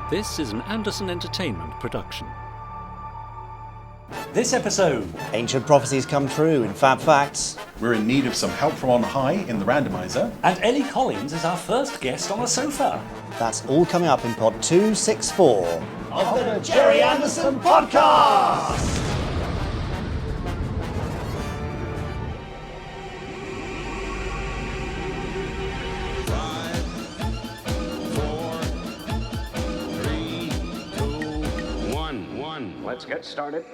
This is an Anderson Entertainment production. This episode, ancient prophecies come true in Fab Facts. We're in need of some help from on high in the Randomiser. and Ellie Collins is our first guest on a sofa. That's all coming up in pod 264 of the Gerry Anderson Podcast. Let's get started.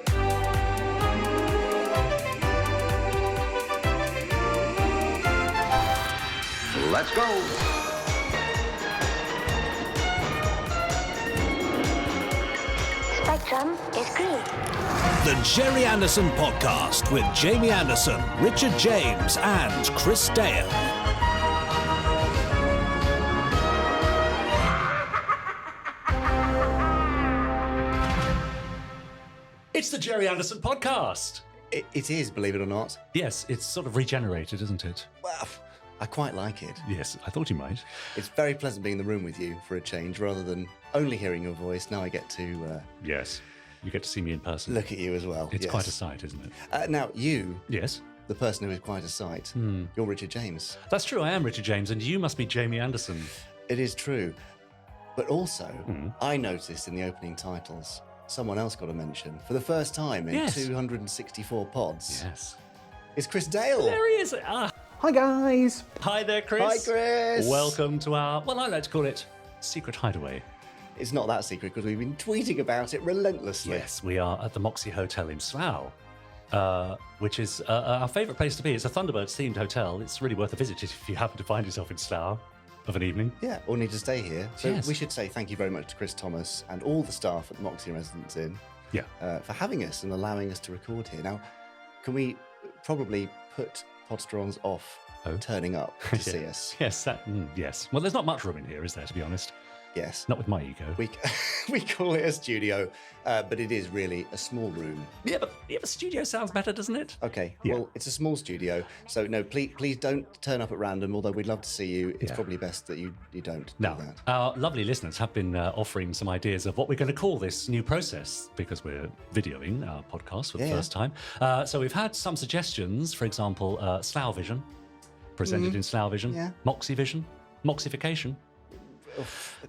Let's go. Spectrum is green. The Gerry Anderson Podcast with Jamie Anderson, Richard James, and Chris Dale. It's the Gerry Anderson Podcast. It is, believe it or not. Yes, it's sort of regenerated, isn't it? Well, I quite like it. Yes, I thought you might. It's very pleasant being in the room with you for a change, rather than only hearing your voice. Now I get to Yes, you get to see me in person. look at you as well. It's yes. quite a sight, isn't it? Now, you, Yes, the person who is quite a sight, you're Richard James. that's true. I am Richard James, and you must be Jamie Anderson. It is true. But also, I noticed in the opening titles, someone else got a mention for the first time in Yes. 264 pods. Yes. It's Chris Dale. There he is. Hi, guys. Hi there, Chris. Hi, Chris. Welcome to our, well, I like to call it secret hideaway. It's not that secret because we've been tweeting about it relentlessly. Yes, we are at the Moxy Hotel in Slough, which is our favourite place to be. It's a Thunderbirds-themed hotel. It's really worth a visit if you happen to find yourself in Slough of an evening. Yeah, or need to stay here. So Yes. we should say thank you very much to Chris Thomas and all the staff at the Moxy Residence Inn Yeah. for having us and allowing us to record here. Now, can we probably put Podsterons off turning up to see us? Yes, yes. Well, there's not much room in here, is there, to be honest? Yes. Not with my ego. We call it a studio, but it is really a small room. Yeah, but studio sounds better, doesn't it? Okay, Yeah. well, it's a small studio, so no, please don't turn up at random, although we'd love to see you. It's Yeah. probably best that you don't Now, do that. our lovely listeners have been offering some ideas of what we're going to call this new process because we're videoing our podcast for the Yeah. first time. So we've had some suggestions, for example, Slough Vision, presented in Slough Vision, Yeah. Moxy Vision, Moxification.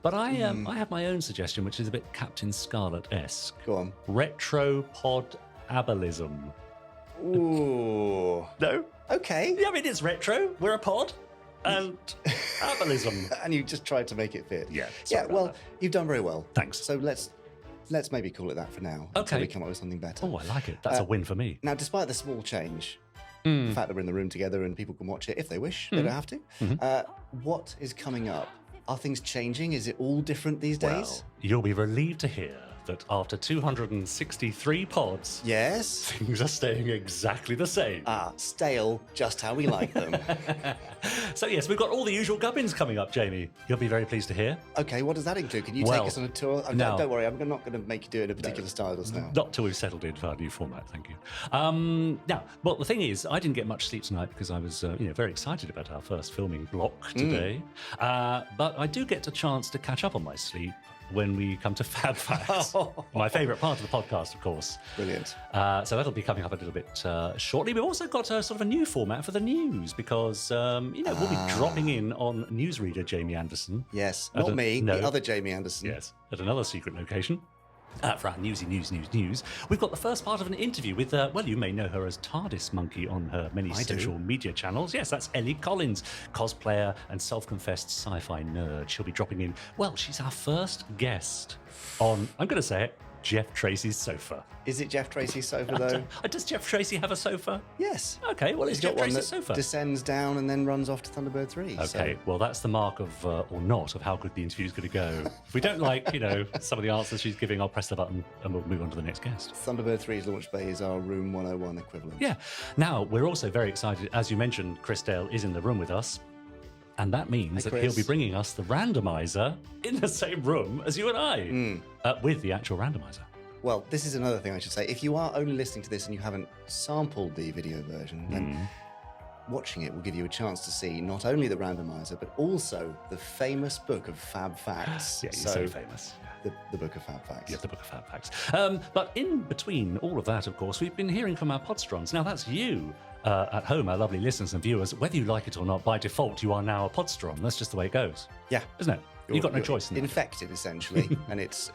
But I have my own suggestion, which is a bit Captain Scarlet-esque. Go on. Retropod ableism. Ooh. No? Okay. Yeah, I mean, it's retro. We're a pod. And ableism. And you just tried to make it fit. Yeah, sorry Yeah. about Well, that. you've done very well. Thanks. So let's maybe call it that for now. Okay. Until we come up with something better. Oh, I like it. That's a win for me. Now, despite the small change, Hmm. the fact that we're in the room together and people can watch it if they wish, they don't have to. Mm-hmm. What is coming up? Are things changing? Is it all different these days? Well, you'll be relieved to hear that after 263 pods, Yes. things are staying exactly the same. Stale, just how we like them. So yes, we've got all the usual gubbins coming up, Jamie. You'll be very pleased to hear. Okay, what does that include? Can you Well, take us on a tour? no. Don't worry, I'm not going to make you do it in a particular style just now. Not till we've settled into our new format, thank you. Now, well, the thing is, I didn't get much sleep tonight because I was, very excited about our first filming block today. But I do get a chance to catch up on my sleep when we come to Fab Facts, my favourite part of the podcast, of course. Brilliant. So that'll be coming up a little bit shortly. We've also got a sort of a new format for the news because, we'll be dropping in on newsreader Jamie Anderson. Yes, At not a- me, no. the other Jamie Anderson. Yes, at another secret location. For our news. We've got the first part of an interview with, you may know her as TARDIS Monkey on her many I do. social media channels. Yes, that's Ellie Collins, cosplayer and self-confessed sci-fi nerd. She'll be dropping in. Well, she's our first guest on, I'm going to say it, Jeff Tracy's sofa. Is it Jeff Tracy's sofa, though? Does Jeff Tracy have a sofa? Yes. Okay, well, it's He's Jeff got one Tracy's that sofa. descends down and then runs off to Thunderbird 3. Okay, well, that's the mark of, or not, of how good the interview's going to go. If we don't like, some of the answers she's giving, I'll press the button and we'll move on to the next guest. Thunderbird 3's launch bay is our Room 101 equivalent. Yeah. Now, we're also very excited. As you mentioned, Chris Dale is in the room with us. And that means Hi, that he'll Chris. be bringing us the randomizer in the same room as you and I, with the actual randomizer. Well, this is another thing I should say. If you are only listening to this and you haven't sampled the video version, then watching it will give you a chance to see not only the randomizer, but also the famous book of Fab Facts. Yeah, you're so famous. the Book of Fab Facts. Yeah, the Book of Fab Facts. But in between all of that, of course, we've been hearing from our Podsterons. Now, that's you at home, our lovely listeners and viewers. Whether you like it or not, by default, you are now a Podsteron. That's just the way it goes. Yeah. Isn't it? You've got no choice in that. Infected, essentially, and it's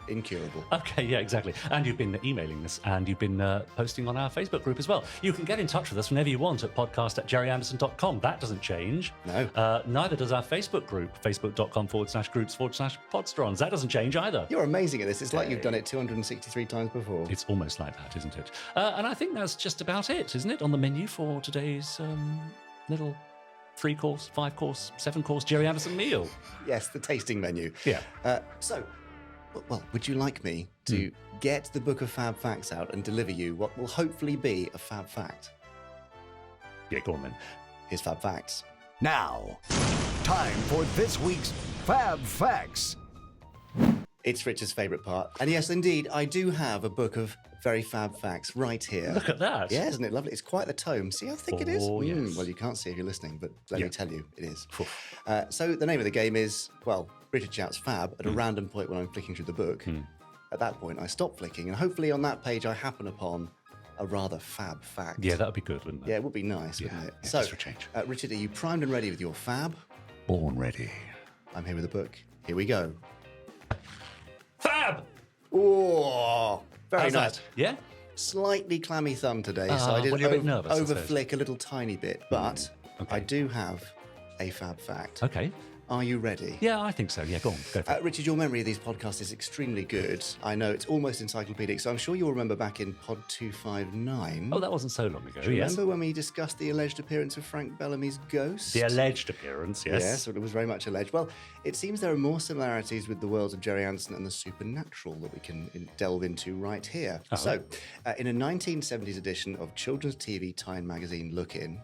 incurable. Okay, yeah, exactly. And you've been emailing us, and you've been posting on our Facebook group as well. You can get in touch with us whenever you want at podcast@gerryanderson.com. That doesn't change. No. Neither does our Facebook group, facebook.com/groups/Podsterons. That doesn't change either. You're amazing at this. It's like you've done it 263 times before. It's almost like that, isn't it? And I think that's just about it, isn't it, on the menu for today's little 3-course, 5-course, 7-course Gerry Anderson meal. Yes, the tasting menu. Yeah. Well, would you like me to get the Book of Fab Facts out and deliver you what will hopefully be a Fab Fact? Yeah, go on then. Here's Fab Facts. Now, time for this week's Fab Facts. It's Richard's favourite part. And yes, indeed, I do have a book of very fab facts right here. Look at that. Yeah, isn't it lovely? It's quite the tome. See how thick it is? Oh, yes. Well, you can't see if you're listening, but let Yeah. me tell you, it is. So the name of the game is, well, Richard shouts fab at a random point when I'm flicking through the book. At that point, I stop flicking, and hopefully on that page I happen upon a rather fab fact. Yeah, that would be good, wouldn't it? Yeah, it would be nice, wouldn't it? Yeah, So, just for a change. Richard, are you primed and ready with your fab? Born ready. I'm here with the book. Here we go. Fab! Oh, very How's nice. that? Yeah? Slightly clammy thumb today, so I did well, you're a bit nervous, I suppose. overflick a little tiny bit, but okay. I do have a fab fact. Okay. Are you ready? Yeah, I think so. Yeah, go on. Go for it. Richard, your memory of these podcasts is extremely good. I know it's almost encyclopedic, so I'm sure you'll remember back in Pod 259. Oh, that wasn't so long ago. Do you Yes. remember when we discussed the alleged appearance of Frank Bellamy's ghost? The alleged appearance, yes. Yes, it was very much alleged. Well, it seems there are more similarities with the worlds of Gerry Anderson and the supernatural that we can delve into right here. Oh. So, in a 1970s edition of children's TV Time magazine Look In,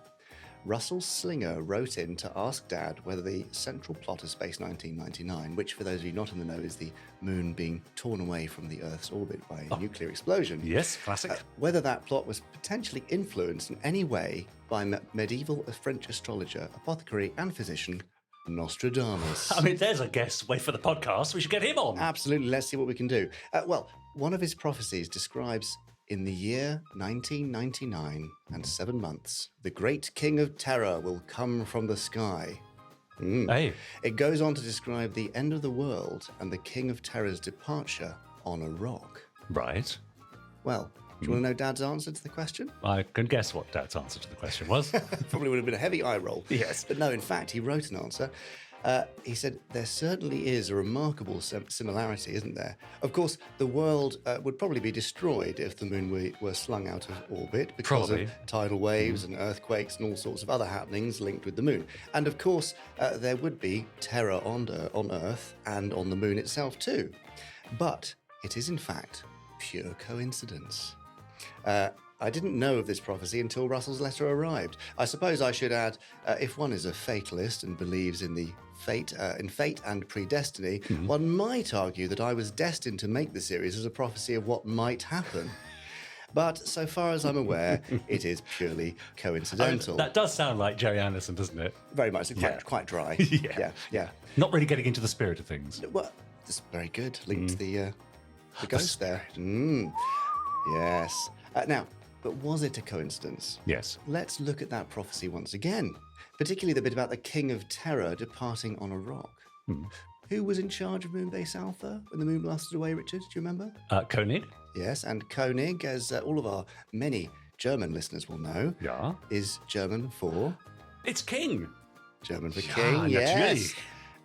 Russell Slinger wrote in to ask Dad whether the central plot of Space 1999, which for those of you not in the know is the moon being torn away from the Earth's orbit by a nuclear explosion, Yes, classic. whether that plot was potentially influenced in any way by medieval French astrologer, apothecary and physician Nostradamus. I mean, there's a guest. Wait for the podcast. We should get him on. Absolutely, let's see what we can do. Well, one of his prophecies describes in the year 1999 and 7 months, the great king of terror will come from the sky. Hey. It goes on to describe the end of the world and the king of terror's departure on a rock. Right. Well, do you want to know Dad's answer to the question? I can guess what Dad's answer to the question was. Probably would have been a heavy eye roll. Yes. But no, in fact, he wrote an answer. He said, there certainly is a remarkable similarity, isn't there? Of course, the world would probably be destroyed if the moon were slung out of orbit because Probably. of tidal waves and earthquakes and all sorts of other happenings linked with the moon. And of course, there would be terror on Earth and on the moon itself too. But it is in fact pure coincidence. I didn't know of this prophecy until Russell's letter arrived. I suppose I should add, if one is a fatalist and believes in the fate and predestiny, one might argue that I was destined to make the series as a prophecy of what might happen. But so far as I'm aware, it is purely coincidental. That does sound like Gerry Anderson, doesn't it? Very much, Yeah. quite dry. Yeah. yeah. Not really getting into the spirit of things. Well, that's very good. Linked to the ghost there. Yes. Now, but was it a coincidence? Yes. Let's look at that prophecy once again, particularly the bit about the King of Terror departing on a rock. Who was in charge of Moonbase Alpha when the moon blasted away, Richard? Do you remember? Koenig? Yes, and Koenig, as all of our many German listeners will know, Yeah. is German for... It's King. German for Ja, king, yes. natürlich.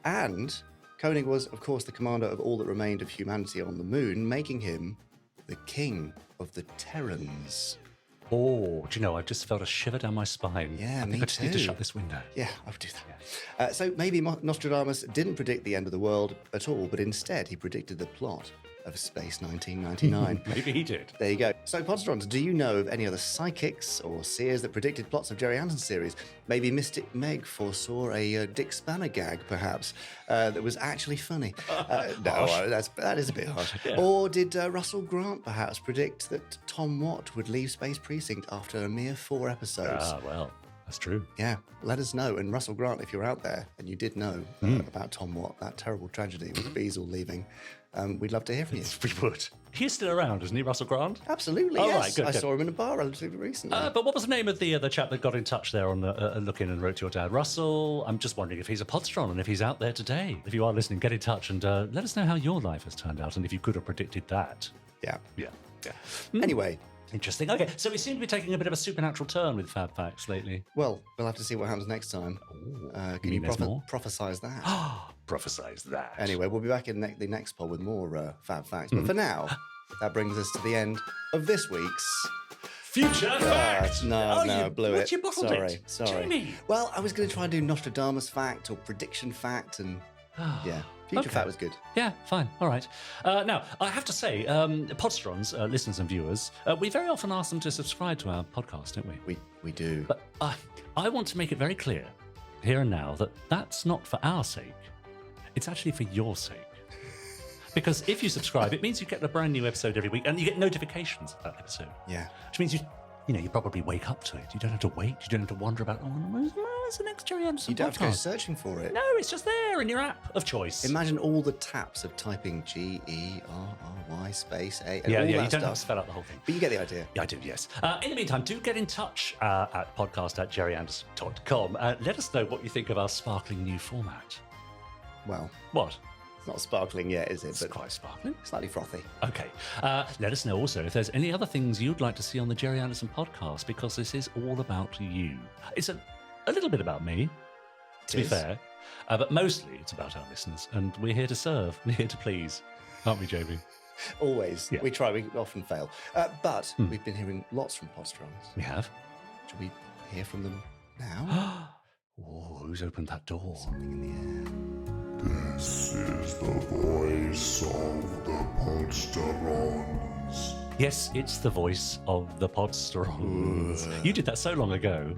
And Koenig was, of course, the commander of all that remained of humanity on the moon, making him the king of the Terrans. Oh, do you know, I've just felt a shiver down my spine. Yeah, I think me I just need to too. shut this window. Yeah, I would do that. So maybe Nostradamus didn't predict the end of the world at all, but instead he predicted the plot of Space 1999. Maybe he did. There you go. So, Podsterons, do you know of any other psychics or seers that predicted plots of Gerry Anderson series? Maybe Mystic Meg foresaw a Dick Spanner gag, perhaps, that was actually funny. That is a bit harsh. Yeah. Or did Russell Grant perhaps predict that Tom Watt would leave Space Precinct after a mere 4 episodes? Ah, well. That's true. Yeah, let us know. And Russell Grant, if you're out there and you did know about Tom Watt, that terrible tragedy with bees all leaving, we'd love to hear from you. We would. He's still around, isn't he, Russell Grant? Absolutely, Oh, yes. right, good, I good. saw him in a bar relatively recently. But what was the name of the chap that got in touch there on the look in and wrote to your dad? Russell, I'm just wondering if he's a Podsteron and if he's out there today. If you are listening, get in touch and let us know how your life has turned out and if you could have predicted that. Yeah. Yeah. Anyway, Interesting. Okay, so we seem to be taking a bit of a supernatural turn with Fab Facts lately. well, we'll have to see what happens next time. Can you there's more? prophesize that? Prophesize that. Anyway, we'll be back in the next pod with more Fab Facts. But for now, that brings us to the end of this week's... Future Facts! No, blew it. You bottled Sorry. Jamie. Well, I was going to try and do Nostradamus fact or prediction fact, and yeah, future Okay. fact was good. Yeah, fine. All right. Now, I have to say, Podsterons, listeners and viewers, we very often ask them to subscribe to our podcast, don't we? We do. But I want to make it very clear, here and now, that that's not for our sake. It's actually for your sake. Because if you subscribe, it means you get a brand new episode every week, and you get notifications of that episode. Yeah. Which means you probably wake up to it. You don't have to wait. You don't have to wonder about, where's the next Gerry Anderson You don't have to go podcast? searching for it. No, it's just there in your app of choice. Imagine all the taps of typing Gerry space A and Yeah, all you that don't have to stuff. spell out the whole thing. But you get the idea. Yeah, I do, yes. In the meantime, do get in touch at podcast@gerryanderson.com. Let us know what you think of our sparkling new format. Well, What? it's not sparkling yet, is it? It's But quite sparkling. slightly frothy. Okay. Let us know also if there's any other things you'd like to see on the Gerry Anderson podcast, because this is all about you. It's a little bit about me, to be is. fair, but mostly it's about our listeners, and we're here to serve, we're here to please, aren't we, Jamie? Always. Yeah. We try, we often fail. But we've been hearing lots from Podsterons. We have. Should we hear from them now? Oh, who's opened that door? Something in the air. This is the voice of the Podsterons. Yes, it's the voice of the Podsterons. You did that so long ago,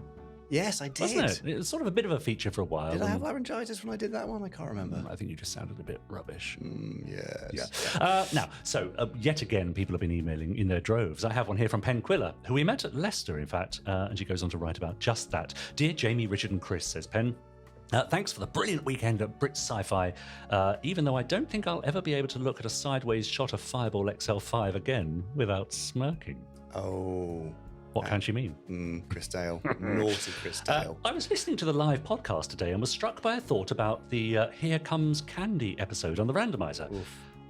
Yes, I did. wasn't it? It was sort of a bit of a feature for a while. Did I have and laryngitis when I did that one? I can't remember. I think you just sounded a bit rubbish. Yes. Yeah. Now, so yet again, people have been emailing in their droves. I have one here from Pen Quiller, who we met at Leicester, in fact, and she goes on to write about just that. Dear Jamie, Richard and Chris, says Pen, thanks for the brilliant weekend at Brit Sci-Fi, even though I don't think I'll ever be able to look at a sideways shot of Fireball XL5 again without smirking. Oh, What can she mean? Chris Dale. Naughty Chris Dale. I was listening to the live podcast today and was struck by a thought about the Here Comes Candy episode on the Randomiser.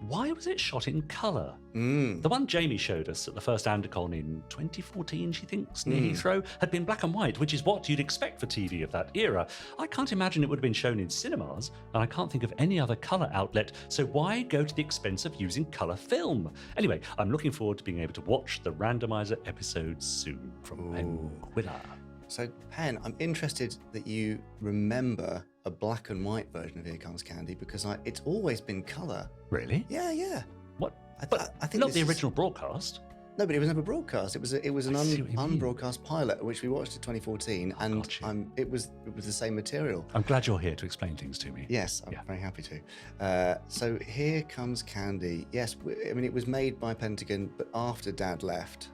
Why was it shot in colour? The one Jamie showed us at the first Andacon in 2014, she thinks, near Heathrow, had been black and white, which is what you'd expect for TV of that era. I can't imagine it would have been shown in cinemas, and I can't think of any other colour outlet, so why go to the expense of using colour film? Anyway, I'm looking forward to being able to watch the Randomiser episode soon from Pen Quiller. So, Pen, I'm interested that you remember a black and white version of Here Comes Candy, because it's always been colour. Really? Yeah. What? I think not this the is- original broadcast. No, but it was never broadcast. It was an I see what you mean. unbroadcast pilot, which we watched in 2014, and gotcha. it was the same material. I'm glad you're here to explain things to me. Yes, I'm very happy to. So Here Comes Candy. Yes, it was made by Pentagon, but after Dad left.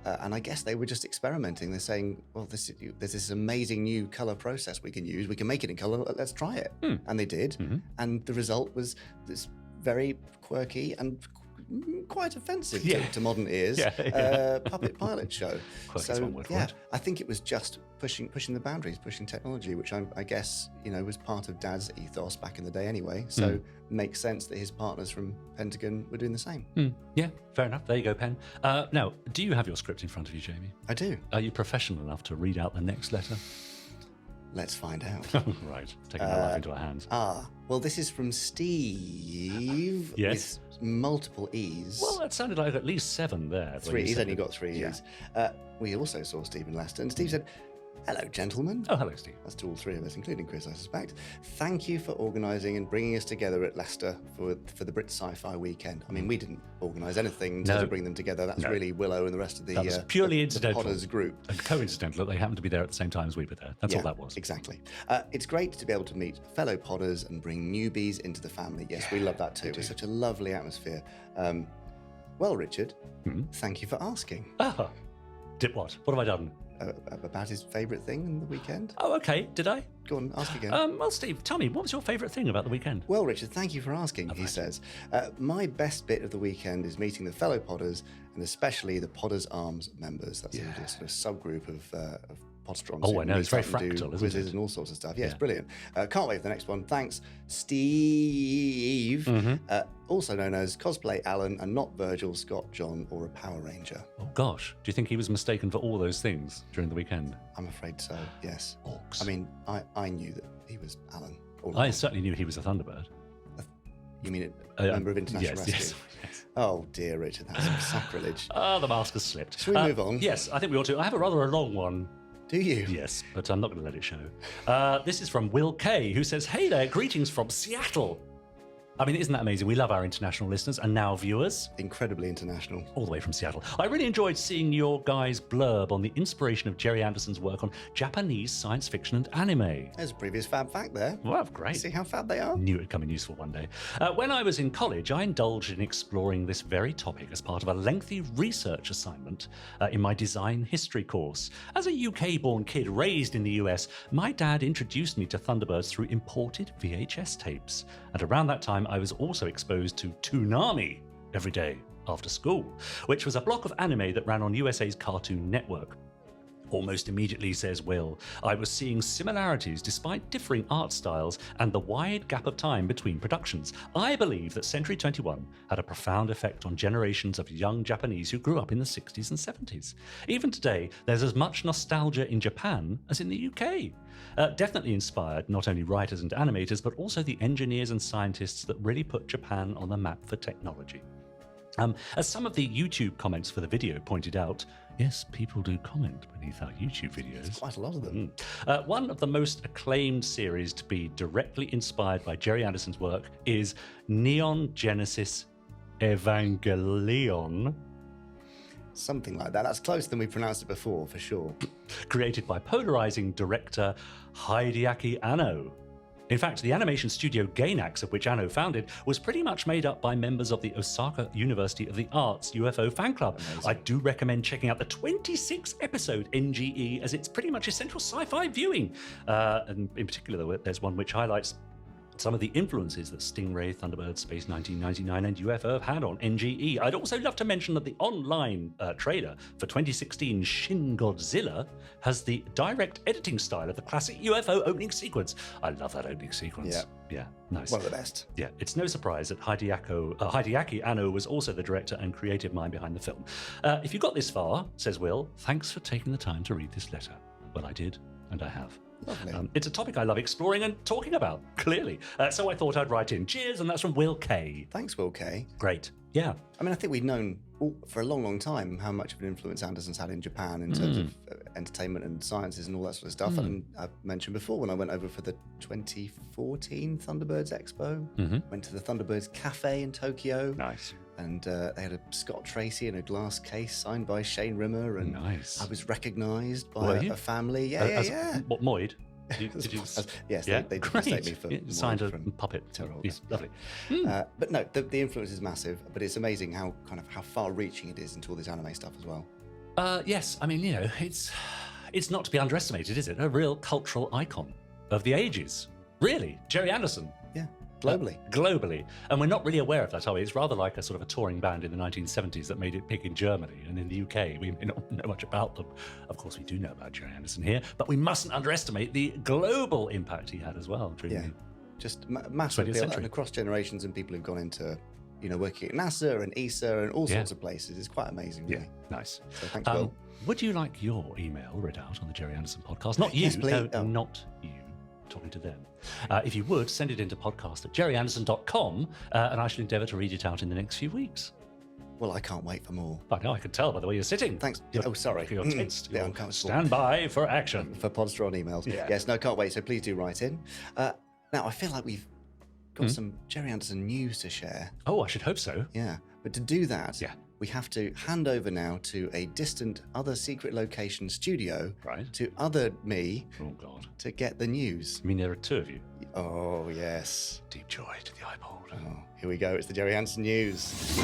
And I guess they were just experimenting. They're saying, well, there's this amazing new colour process we can use. We can make it in colour. Let's try it. And they did. And the result was this very quirky and quite offensive to modern ears puppet pilot show. Quirky's one word for yeah, it. I think it was just pushing the boundaries, pushing technology, which I guess was part of Dad's ethos back in the day anyway. So makes sense that his partners from Pentagon were doing the same. Yeah, fair enough. There you go, Pen. Now, do you have your script in front of you, Jamie? I do. Are you professional enough to read out the next letter? Let's find out. Right, taking my life into our hands. Well, this is from Steve. Yes. With multiple E's. Well, that sounded like at least 7 there. when Three. you He's said only it. got 3 Yeah. E's. We also saw Steve in Leicester, and Steve said, "Hello, gentlemen." Oh, hello, Steve. That's to all 3 of us, including Chris, I suspect. Thank you for organising and bringing us together at Leicester for the Brit Sci-Fi weekend. I mean, we didn't organise anything to bring them together. That's really Willow and the rest of the That was purely the incidental. Potters group. And coincidental that they happened to be there at the same time as we were there. That's all that was. Exactly. It's great to be able to meet fellow podders and bring newbies into the family. Yes, we love that too. It was such a lovely atmosphere. Well, Richard, thank you for asking. Did what? What have I done? about his favourite thing in the weekend. Oh, okay. Did I? Go on, ask again. Well, Steve, tell me, what was your favourite thing about the weekend? Well, Richard, thank you for asking, he says. My best bit of the weekend is meeting the fellow podders, and especially the Podders Arms members. That's a little sort of subgroup of Podsterons. Oh, I know. It's very fractal, isn't it? And all sorts of stuff. Yeah, it's brilliant. Can't wait for the next one. Thanks, Steve, also known as Cosplay Alan, and not Virgil, Scott, John, or a Power Ranger. Oh, gosh. Do you think he was mistaken for all those things during the weekend? I'm afraid so, yes. Orcs. I mean, I knew that he was Alan. I certainly knew he was a Thunderbird. You mean a member of International Rescue? Yes. Oh, dear, Richard, that's some sacrilege. The mask has slipped. Shall we move on? Yes, I think we ought to. I have a rather long one. Do you? Yes, but I'm not going to let it show. This is from Will K, who says, "Hey there, greetings from Seattle." I mean, isn't that amazing? We love our international listeners and now viewers. Incredibly international. All the way from Seattle. I really enjoyed seeing your guys' blurb on the inspiration of Gerry Anderson's work on Japanese science fiction and anime. There's a previous Fab Fact there. Well, great. See how fab they are? Knew it'd come in useful one day. When I was in college, I indulged in exploring this very topic as part of a lengthy research assignment in my design history course. As a UK-born kid raised in the US, my dad introduced me to Thunderbirds through imported VHS tapes. And around that time, I was also exposed to Toonami every day after school, which was a block of anime that ran on USA's Cartoon Network. Almost immediately, says Will, I was seeing similarities despite differing art styles and the wide gap of time between productions. I believe that Century 21 had a profound effect on generations of young Japanese who grew up in the 60s and 70s. Even today, there's as much nostalgia in Japan as in the UK. Definitely inspired not only writers and animators, but also the engineers and scientists that really put Japan on the map for technology. As some of the YouTube comments for the video pointed out, yes, people do comment beneath our YouTube videos. There's quite a lot of them. One of the most acclaimed series to be directly inspired by Gerry Anderson's work is Neon Genesis Evangelion. Something like that. That's closer than we pronounced it before, for sure. Created by polarizing director Hideaki Anno. In fact, the animation studio Gainax, of which Anno founded, was pretty much made up by members of the Osaka University of the Arts UFO fan club. Amazing. I do recommend checking out the 26-episode NGE, as it's pretty much essential sci-fi viewing. And in particular, there's one which highlights some of the influences that Stingray, Thunderbird, Space 1999 and UFO have had on NGE. I'd also love to mention that the online trailer for 2016 Shin Godzilla has the direct editing style of the classic UFO opening sequence. I love that opening sequence. Yeah, nice. One of the best. Yeah, it's no surprise that Hideaki Anno was also the director and creative mind behind the film. If you got this far, says Will, thanks for taking the time to read this letter. Well, I did, and I have. Lovely. It's a topic I love exploring and talking about, clearly. So I thought I'd write in. Cheers, and that's from Will K. Thanks, Will K. Great. Yeah. I mean, I think we've known for a long, long time how much of an influence Anderson's had in Japan in terms of entertainment and sciences and all that sort of stuff. And I mentioned before when I went over for the 2014 Thunderbirds Expo, went to the Thunderbirds Cafe in Tokyo. Nice. And they had a Scott Tracy in a glass case signed by Shane Rimmer. And nice. I was recognised by a family. Yeah. What, Moid? Yes, yeah? they did Great. mistake me for signed a from puppet. Terror. Yes, lovely. But no, the influence is massive. But it's amazing how far-reaching it is into all this anime stuff as well. Yes, I mean, it's not to be underestimated, is it? A real cultural icon of the ages. Really, Gerry Anderson. Yeah, globally. Globally. And we're not really aware of that, are we? It's rather like a sort of a touring band in the 1970s that made it big in Germany, and in the UK we may not know much about them. Of course, we do know about Gerry Anderson here, but we mustn't underestimate the global impact he had as well during the just massive 20th appeal, century. and across generations, and people who've gone into, working at NASA and ESA and all sorts of places. It's quite amazing, really. Yeah, nice. So thanks, Will. Would you like your email read out on the Gerry Anderson podcast? Not you. Yes, please. No, not you. Talking to them. If you would, send it into podcast@gerryanderson.com, and I shall endeavour to read it out in the next few weeks. Well, I can't wait for more. I know, I can tell by the way you're sitting. Thanks. Sorry. You're tensed. Yeah, I'm comfortable. Stand by for action. For Podsteron emails. Yeah. Yes, no, can't wait. So please do write in. Now, I feel like we've got some Gerry Anderson news to share. Oh, I should hope so. Yeah. But to do that, Yeah. we have to hand over now to a distant other secret location studio Right. to other me Oh, God. to get the news. I mean, there are two of you. Oh, yes. Deep joy to the eyeball. Oh, here we go. It's the Gerry Anderson news.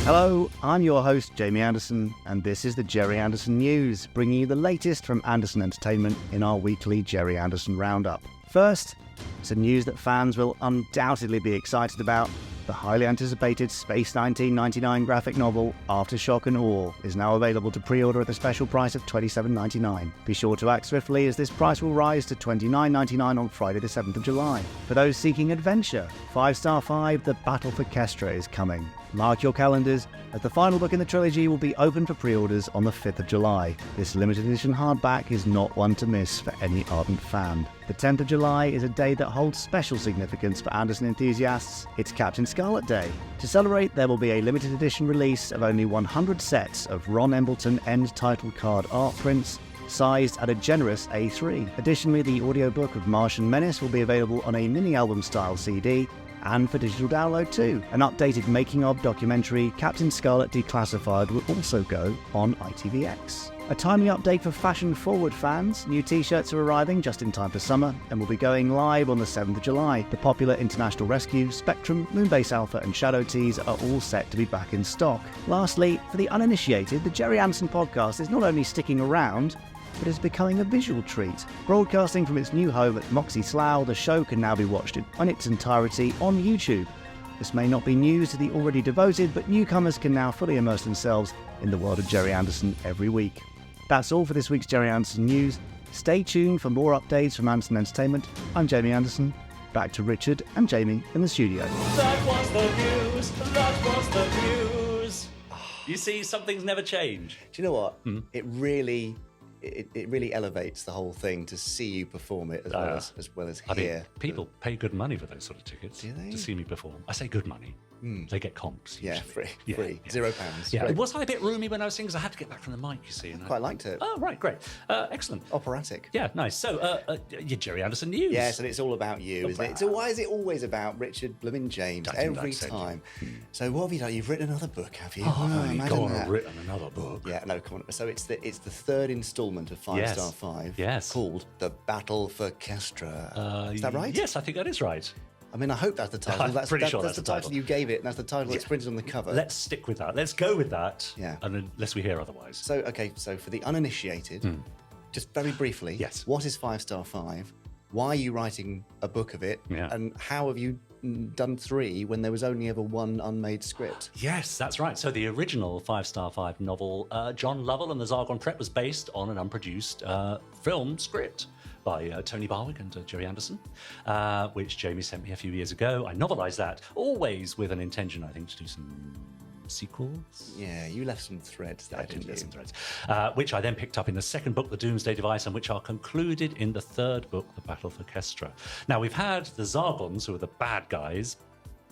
Hello, I'm your host, Jamie Anderson, and this is the Gerry Anderson News, bringing you the latest from Anderson Entertainment in our weekly Gerry Anderson Roundup. First, some news that fans will undoubtedly be excited about. The highly anticipated Space 1999 graphic novel, Aftershock and Awe, is now available to pre-order at the special price of $27.99. Be sure to act swiftly, as this price will rise to $29.99 on Friday the 7th of July. For those seeking adventure, 5-Star 5, The Battle for Kestra is coming. Mark your calendars, as the final book in the trilogy will be open for pre-orders on the 5th of July. This limited edition hardback is not one to miss for any ardent fan. The 10th of July is a day that holds special significance for Anderson enthusiasts. It's Captain Scarlet Day. To celebrate, there will be a limited edition release of only 100 sets of Ron Embleton end title card art prints, sized at a generous A3. Additionally, the audiobook of Martian Menace will be available on a mini-album style CD, and for digital download too. An updated making-of documentary, Captain Scarlet Declassified, will also go on ITVX. A timely update for fashion-forward fans. New t-shirts are arriving just in time for summer and will be going live on the 7th of July. The popular International Rescue, Spectrum, Moonbase Alpha and Shadow tees are all set to be back in stock. Lastly, for the uninitiated, the Gerry Anderson podcast is not only sticking around, but is becoming a visual treat. Broadcasting from its new home at Moxy, Slough, the show can now be watched in its entirety on YouTube. This may not be news to the already devoted, but newcomers can now fully immerse themselves in the world of Gerry Anderson every week. That's all for this week's Gerry Anderson News. Stay tuned for more updates from Anderson Entertainment. I'm Jamie Anderson. Back to Richard and Jamie in the studio. That was the news. That was the news. You see, some things never change. Do you know what? It really elevates the whole thing to see you perform it as well as I hear. mean, people pay good money for those sort of tickets. Do they? To see me perform. I say good money. They get comps. Yeah, usually. free. Yeah. £0. Yeah. Great. Was I a bit roomy when I was singing? 'Cause I had to get back from the mic, you see. And Quite liked it. Oh, right, great. Excellent. Operatic. Yeah, nice. So, your Gerry Anderson News. Yes, and it's all about you, isn't it? So why is it always about Richard Blooming James I think every that's it. time? So what have you done? You've written another book, have you? I've imagine that. written another book. Yeah, no, come on. So it's the third instalment of 5-Star 5. Yes. Called The Battle for Kestra. Is that right? Yes, I think that is right. I mean, I hope that's the title. I'm pretty sure that's the the title title. you gave it, and that's the title that's printed on the cover. Let's stick with that. Let's go with that. Yeah. Unless we hear otherwise. So, okay, so for the uninitiated, just very briefly, Yes. what is 5-Star 5? Why are you writing a book of it? Yeah. And how have you done 3 when there was only ever one unmade script? Yes, that's right. So the original 5-Star 5 novel, John Lovell and the Zargon Threat, was based on an unproduced film script by Tony Barwick and Gerry Anderson, which Jamie sent me a few years ago. I novelised that, always with an intention, I think, to do some sequels. Yeah, you left some threads there, I did didn't you? some threads, which I then picked up in the second book, The Doomsday Device, and which are concluded in the third book, The Battle for Kestra. Now, we've had the Zargons, who are the bad guys.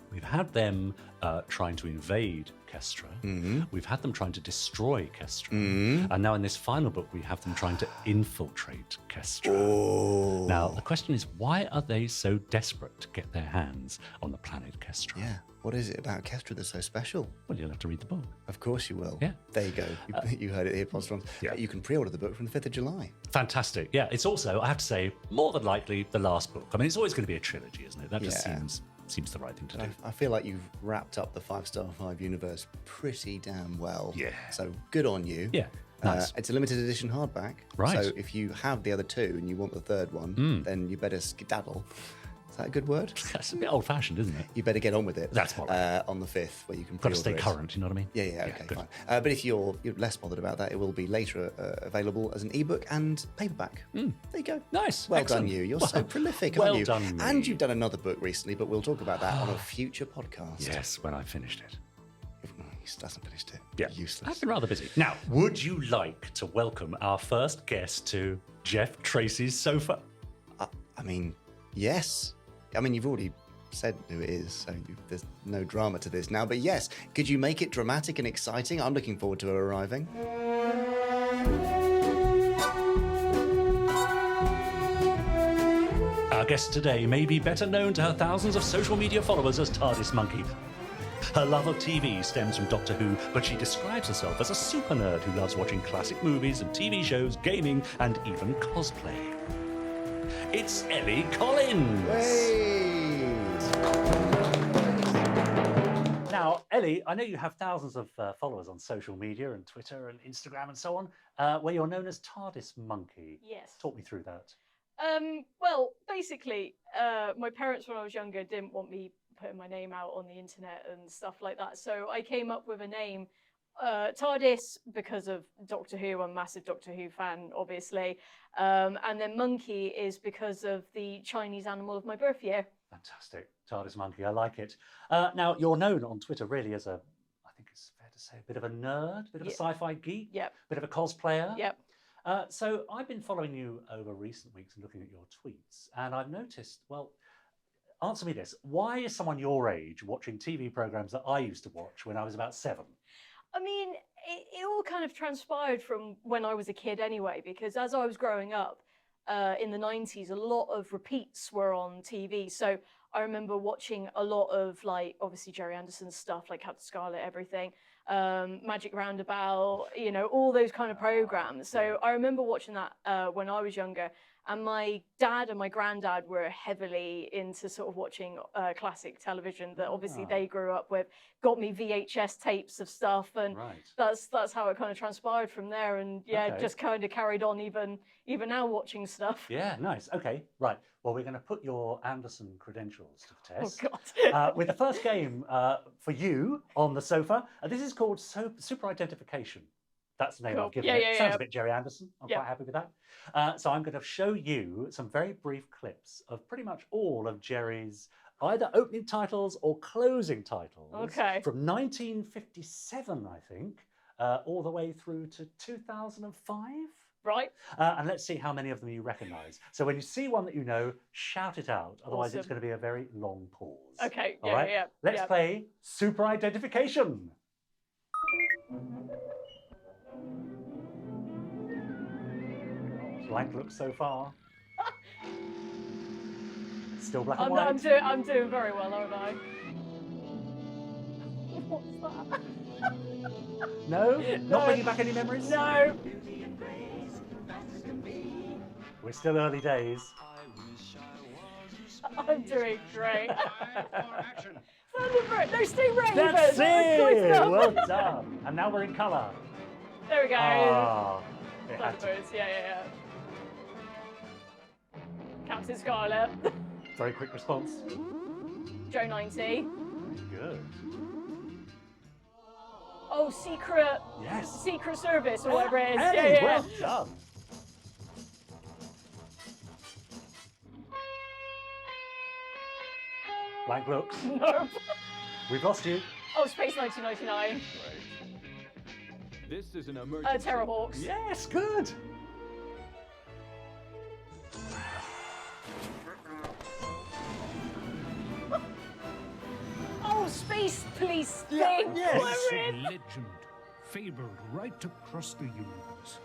We've had them trying to invade Kestra. We've had them trying to destroy Kestra. And now in this final book, we have them trying to infiltrate Kestra. Oh. Now, the question is, why are they so desperate to get their hands on the planet Kestra? Yeah. What is it about Kestra that's so special? Well, you'll have to read the book. Of course you will. Yeah. There you go. You heard it here, Podsterons. Yeah. You can pre-order the book from the 5th of July. Fantastic. Yeah, it's also, I have to say, more than likely the last book. I mean, it's always going to be a trilogy, isn't it? That just Yeah. seems the right thing to do. I feel like you've wrapped up the 5-Star 5 universe pretty damn well. Yeah. So good on you. Yeah, nice. It's a limited edition hardback. Right. So if you have the other 2 and you want the third one, then you better skedaddle. Is that a good word? That's a bit old-fashioned, isn't it? You better get on with it. That's more right. On the 5th, where you can Got to pre-order stay it. current, you know what I mean? Yeah, okay, good. fine. But if you're less bothered about that, it will be later available as an ebook and paperback. There you go. Nice. Well Excellent. done, you. You're Well, so prolific, well aren't you? done, me. And you've done another book recently, but we'll talk about that on a future podcast. Yes, when I finished it. He still hasn't finished it. Yeah. Useless. I've been rather busy. Now, would you like to welcome our first guest to Jeff Tracy's sofa? I mean, yes. I mean, you've already said who it is, so there's no drama to this now. But yes, could you make it dramatic and exciting? I'm looking forward to her arriving. Our guest today may be better known to her thousands of social media followers as TARDIS Monkey. Her love of TV stems from Doctor Who, but she describes herself as a super nerd who loves watching classic movies and TV shows, gaming, and even cosplay. It's Ellie Collins. Hey! Now, Ellie Ellie, I know you have thousands of followers on social media and Twitter and Instagram and so on, where you're known as TARDIS Monkey. Yes. Talk me through that. Well, basically, my parents, when I was younger, didn't want me putting my name out on the internet and stuff like that. So I came up with a name, TARDIS, because of Doctor Who. I'm a massive Doctor Who fan, obviously. And then Monkey is because of the Chinese animal of my birth year. Fantastic. TARDIS Monkey, I like it. Now, you're known on Twitter really as I think it's fair to say, a bit of a nerd, a bit of a sci-fi geek, a bit of a cosplayer. Yep. So I've been following you over recent weeks and looking at your tweets, and I've noticed, well, answer me this. Why is someone your age watching TV programs that I used to watch when I was about 7? I mean, it all kind of transpired from when I was a kid anyway, because as I was growing up in the 90s, a lot of repeats were on TV. So I remember watching a lot of, like, obviously Gerry Anderson's stuff, like Captain Scarlet, everything, Magic Roundabout, you know, all those kind of programs. So I remember watching that when I was younger. And my dad and my granddad were heavily into sort of watching classic television that obviously they grew up with, got me VHS tapes of stuff. And that's how it kind of transpired from there. And just kind of carried on even now watching stuff. Yeah, nice. Okay, right. Well, we're going to put your Anderson credentials to the test. Oh, God. With the first game for you on the sofa. This is called Super Identification. That's the name I've given it. Sounds a bit Gerry Anderson. I'm quite happy with that. So I'm going to show you some very brief clips of pretty much all of Gerry's either opening titles or closing titles. Okay. From 1957, I think, all the way through to 2005. Right. And let's see how many of them you recognise. So when you see one that you know, shout it out. Otherwise, it's going to be a very long pause. Okay. All right? Let's play Super Identification. Blank look so far. Still black and white. I'm doing very well, aren't I? What's that? No? Not bringing back any memories? No. We're still early days. I'm doing great. No, Stingray. That's it. Well done. And now we're in colour. There we go. Ah, Thunderbirds. Yeah. Captain Scarlet. Very quick response. Joe 90. Good. Oh, Secret. Yes. Secret Service or whatever it is. Ellie, well done. Blank looks. Nope. We've lost you. Oh, Space 1999. This is an emergency. Terrorhawks. Yes, good. Oh, Space Police thing. Yes. Legend, fabled right across the universe.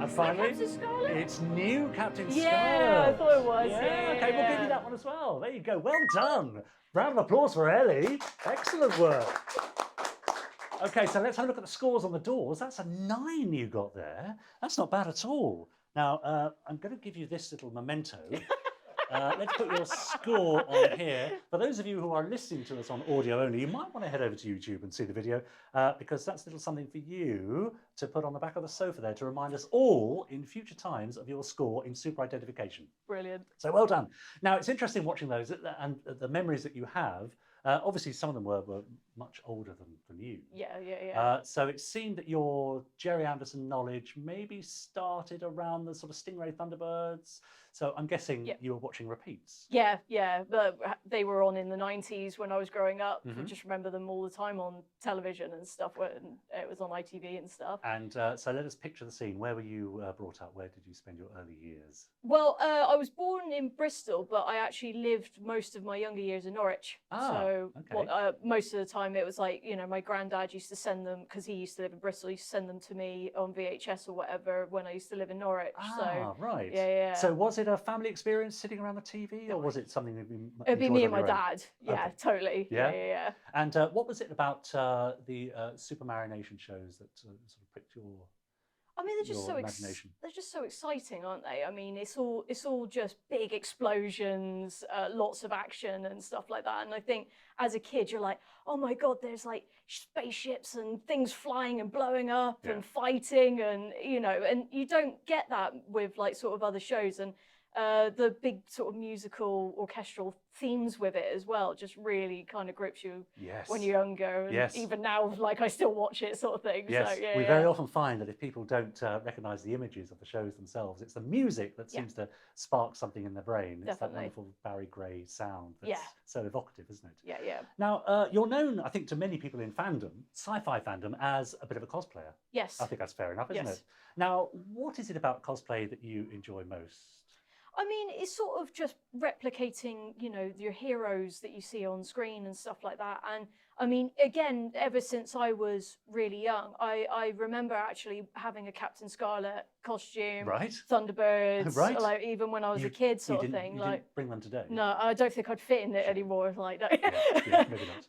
And finally, Captain Scarlet? it's new Captain Scarlet. Yeah, I thought it was. Yeah, okay, we'll give you that one as well. There you go. Well done. Round of applause for Ellie. Excellent work. Okay, so let's have a look at the scores on the doors. That's a 9 you got there. That's not bad at all. Now, I'm going to give you this little memento. Let's put your score on here. For those of you who are listening to us on audio only, you might want to head over to YouTube and see the video because that's a little something for you to put on the back of the sofa there to remind us all in future times of your score in Super Identification. Brilliant. So well done. Now, it's interesting watching those and the memories that you have. Obviously, some of them were much older than you. Yeah. So it seemed that your Gerry Anderson knowledge maybe started around the sort of Stingray Thunderbirds. So I'm guessing you were watching repeats. Yeah. But they were on in the 90s when I was growing up. I just remember them all the time on television and stuff when it was on ITV and stuff. And so let us picture the scene. Where were you brought up? Where did you spend your early years? Well, I was born in Bristol, but I actually lived most of my younger years in Norwich. So most of the time it was like, you know, my granddad used to send them, because he used to live in Bristol, he used to send them to me on VHS or whatever when I used to live in Norwich. Right. Yeah. So was it a family experience sitting around the TV, or was it something that you It'd be me and my own? dad. Yeah, Okay. totally. Yeah. And what was it about the Super Marination shows that sort of pricked your... I mean, they're just so exciting, aren't they? I mean, it's all just big explosions, lots of action and stuff like that. And I think as a kid, you're like, oh my God, there's like spaceships and things flying and blowing up and fighting, and and you don't get that with like sort of other shows. And the big sort of musical orchestral themes with it as well just really kind of grips you when you're younger, and even now, like, I still watch it, sort of thing. Yes, so, we very often find that if people don't recognise the images of the shows themselves, it's the music that seems to spark something in their brain. It's that wonderful Barry Gray sound that's so evocative, isn't it? Yeah. Now, you're known, I think, to many people in fandom, sci-fi fandom, as a bit of a cosplayer. Yes. I think that's fair enough, isn't it? Now, what is it about cosplay that you enjoy most? I mean, it's sort of just replicating, your heroes that you see on screen and stuff like that. And I mean, again, ever since I was really young, I remember actually having a Captain Scarlet costume, Thunderbirds, like even when I was a kid, sort of thing. You like, didn't bring them today? No, I don't think I'd fit in it anymore. Like, no. Maybe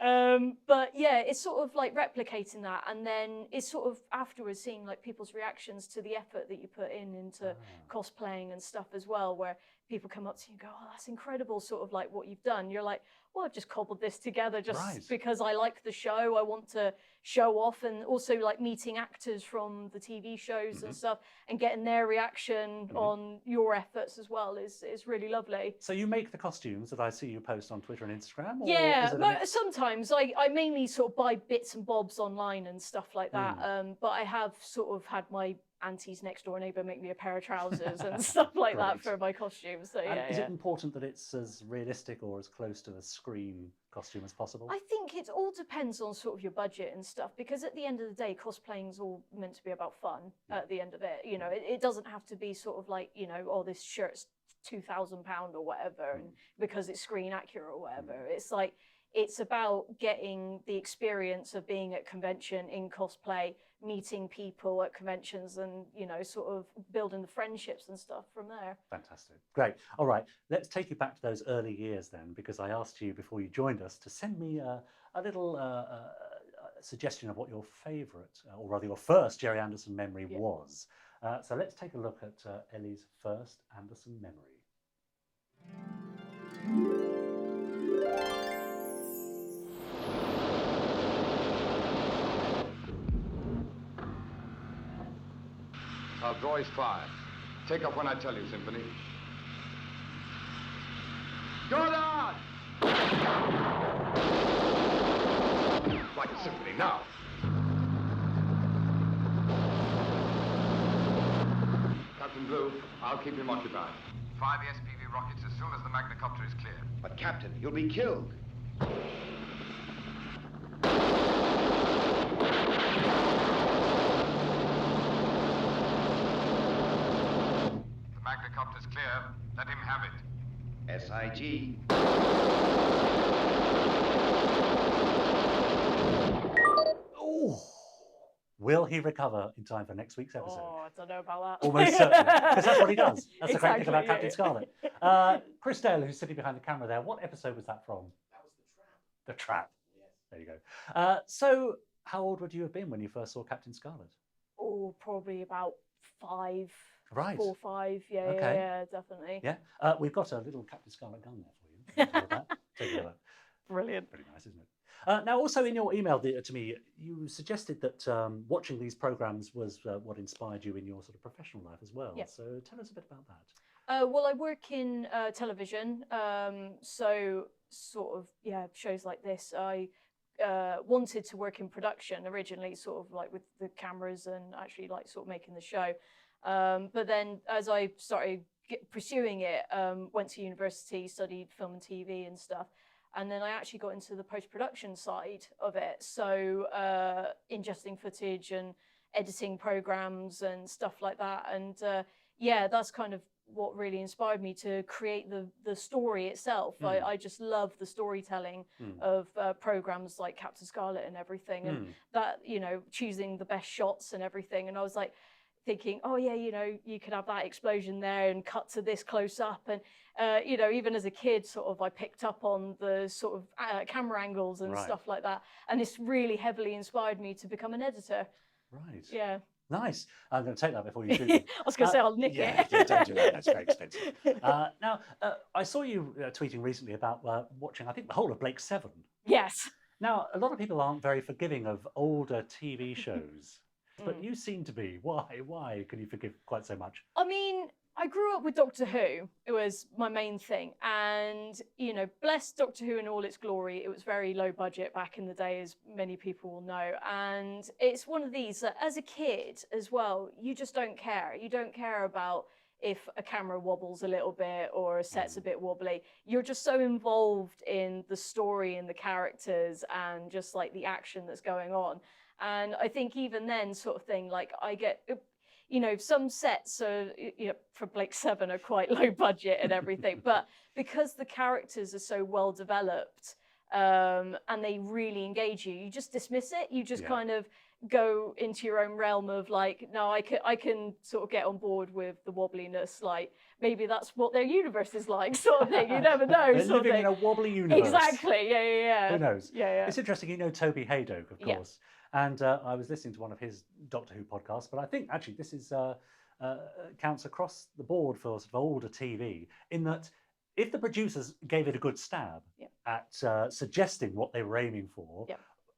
not. But yeah, it's sort of like replicating that, and then it's sort of afterwards seeing like people's reactions to the effort that you put into cosplaying and stuff as well, where people come up to you and go, oh, that's incredible, sort of like what you've done. You're like, well, I've just cobbled this together just because I like the show. I want to show off, and also like meeting actors from the TV shows and stuff and getting their reaction on your efforts as well is really lovely. So you make the costumes that I see you post on Twitter and Instagram? Or yeah, sometimes I mainly sort of buy bits and bobs online and stuff like that. But I have sort of had my auntie's next door neighbour make me a pair of trousers and stuff like that for my costumes. So is it important that it's as realistic or as close to the screen costume as possible? I think it all depends on sort of your budget and stuff, because at the end of the day, cosplaying is all meant to be about fun. At the end of it, it doesn't have to be sort of like, oh, this shirt's £2,000 or whatever, and because it's screen accurate or whatever. It's like, it's about getting the experience of being at convention in cosplay, meeting people at conventions, and sort of building the friendships and stuff from there. Fantastic. Great. All right, let's take you back to those early years then, because I asked you before you joined us to send me a little suggestion of what your favourite, or rather your first Gerry Anderson memory was. So let's take a look at Ellie's first Anderson memory. I'll draw his fire. Take up when I tell you, Symphony. Go down! Like a symphony, now. Captain Blue, I'll keep him occupied. Fire the SPV rockets as soon as the magnacopter is cleared. But, Captain, you'll be killed. Magnacopter's clear. Let him have it. SIG. Oh, will he recover in time for next week's episode? Oh, I don't know about that. Almost certainly, because that's what he does. That's the great thing about Captain Scarlet. Chris Dale, who's sitting behind the camera there, what episode was that from? That was The Trap. The Trap. Yes. There you go. So, how old would you have been when you first saw Captain Scarlet? Oh, probably about 5. Right. 4 or 5, yeah, definitely. Yeah, we've got a little Captain Scarlet gun there for you. Take a look at that. Brilliant. Pretty nice, isn't it? Now, also in your email to me, you suggested that watching these programmes was what inspired you in your sort of professional life as well. Yep. So tell us a bit about that. Well, I work in television, so sort of, shows like this. I wanted to work in production originally, sort of like with the cameras and actually like sort of making the show. But then as I started pursuing it, went to university, studied film and TV and stuff. And then I actually got into the post-production side of it. So ingesting footage and editing programs and stuff like that. And that's kind of what really inspired me to create the story itself. I just love the storytelling of programs like Captain Scarlet and everything. And that, choosing the best shots and everything. And I was like, thinking, oh yeah, you could have that explosion there and cut to this close up. And, even as a kid, sort of, I picked up on the sort of camera angles and stuff like that. And it's really heavily inspired me to become an editor. Right. Yeah. Nice. I'm going to take that before you do. I was going to say I'll nick yeah, it. Yeah, don't do that. That's very expensive. Now, I saw you tweeting recently about watching, I think, the whole of Blake 7. Yes. Now, a lot of people aren't very forgiving of older TV shows, but you seem to be. Why? Why can you forgive quite so much? I mean, I grew up with Doctor Who. It was my main thing. And, you know, bless Doctor Who in all its glory. It was very low budget back in the day, as many people will know. And it's one of these that as a kid as well, you just don't care. You don't care about if a camera wobbles a little bit or a set's a bit wobbly. You're just so involved in the story and the characters and just like the action that's going on. And I think even then sort of thing, like I get, you know, some sets are, you know, for Blake 7 are quite low budget and everything, but because the characters are so well developed and they really engage you, you just dismiss it. You just kind of go into your own realm of like, no, I can sort of get on board with the wobbliness. Like maybe that's what their universe is like, sort of thing. You never know. They're living in a wobbly universe. Exactly. Yeah. Who knows? Yeah. It's interesting. You know Toby Haydock, of course. And I was listening to one of his Doctor Who podcasts, but I think actually this is counts across the board for sort of older TV, in that if the producers gave it a good stab at suggesting what they were aiming for,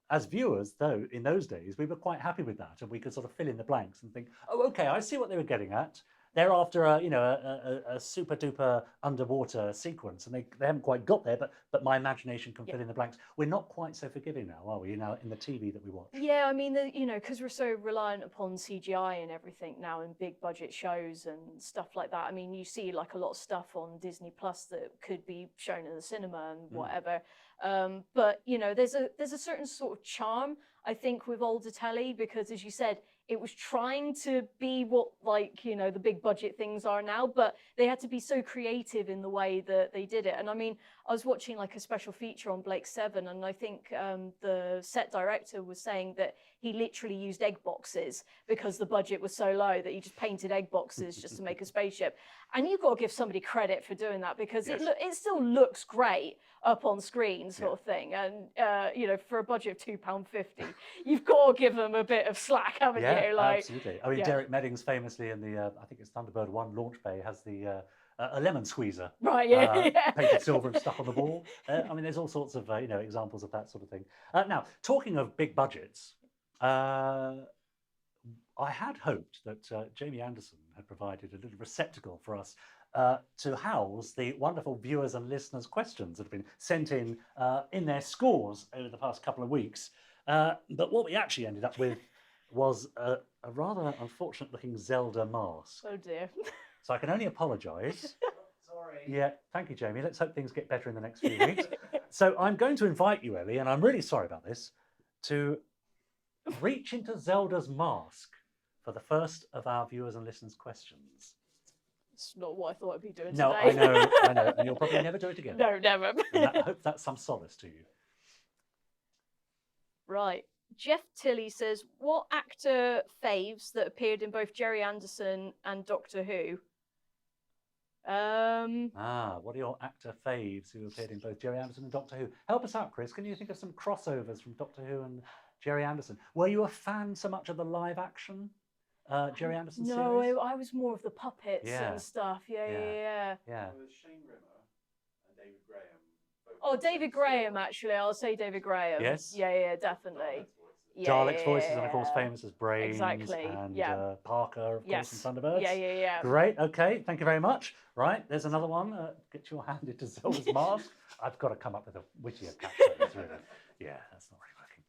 as viewers, though, in those days, we were quite happy with that, and we could sort of fill in the blanks and think, oh, okay, I see what they were getting at. They're after a super duper underwater sequence, and they haven't quite got there, but my imagination can fill in the blanks. We're not quite so forgiving now, are we? Now in the TV that we watch. Yeah, I mean, you know, because we're so reliant upon CGI and everything now in big budget shows and stuff like that. I mean, you see like a lot of stuff on Disney Plus that could be shown in the cinema and whatever. But you know, there's a certain sort of charm, I think, with older telly, because as you said, it was trying to be what, like, you know, the big budget things are now, but they had to be so creative in the way that they did it. And I mean, I was watching like a special feature on Blake 7, and I think the set director was saying that he literally used egg boxes because the budget was so low that he just painted egg boxes just to make a spaceship. And you've got to give somebody credit for doing that, because it still looks great up on screen, sort of thing. And you know, for a budget of £2.50, you've got to give them a bit of slack, haven't you? Like, absolutely. I mean, Derek Meddings famously in the I think it's Thunderbird 1 launch bay has the a lemon squeezer, right? Painted silver and stuck on the wall. I mean, there's all sorts of you know, examples of that sort of thing. Now, talking of big budgets, I had hoped that Jamie Anderson had provided a little receptacle for us to house the wonderful viewers and listeners' questions that have been sent in their scores over the past couple of weeks. But what we actually ended up with was a rather unfortunate-looking Zelda mask. Oh dear. So I can only apologise. Sorry. Yeah, thank you, Jamie. Let's hope things get better in the next few weeks. So I'm going to invite you, Ellie, and I'm really sorry about this, to reach into Zelda's mask for the first of our viewers and listeners' questions. It's not what I thought I'd be doing No, today. I know, and you'll probably never do it again. No, never. And I hope that's some solace to you. Right. Jeff Tilley says, what actor faves that appeared in both Gerry Anderson and Doctor Who? What are your actor faves who appeared in both Gerry Anderson and Doctor Who? Help us out, Chris. Can you think of some crossovers from Doctor Who and Gerry Anderson? Were you a fan so much of the live action Gerry Anderson series? No, I was more of the puppets and stuff. Yeah. Shane Rimmer and David Graham. Oh, David Graham, actually. I'll say David Graham. Yes? Yeah, definitely. Dalek's voices, and of course famous as Brains Exactly. and Parker, of course, from Thunderbirds. Yeah. Great, okay, thank you very much. Right, there's another one. Get your hand into Zelda's mask. I've got to come up with a wittier catchphrase, really. Yeah, that's not really working.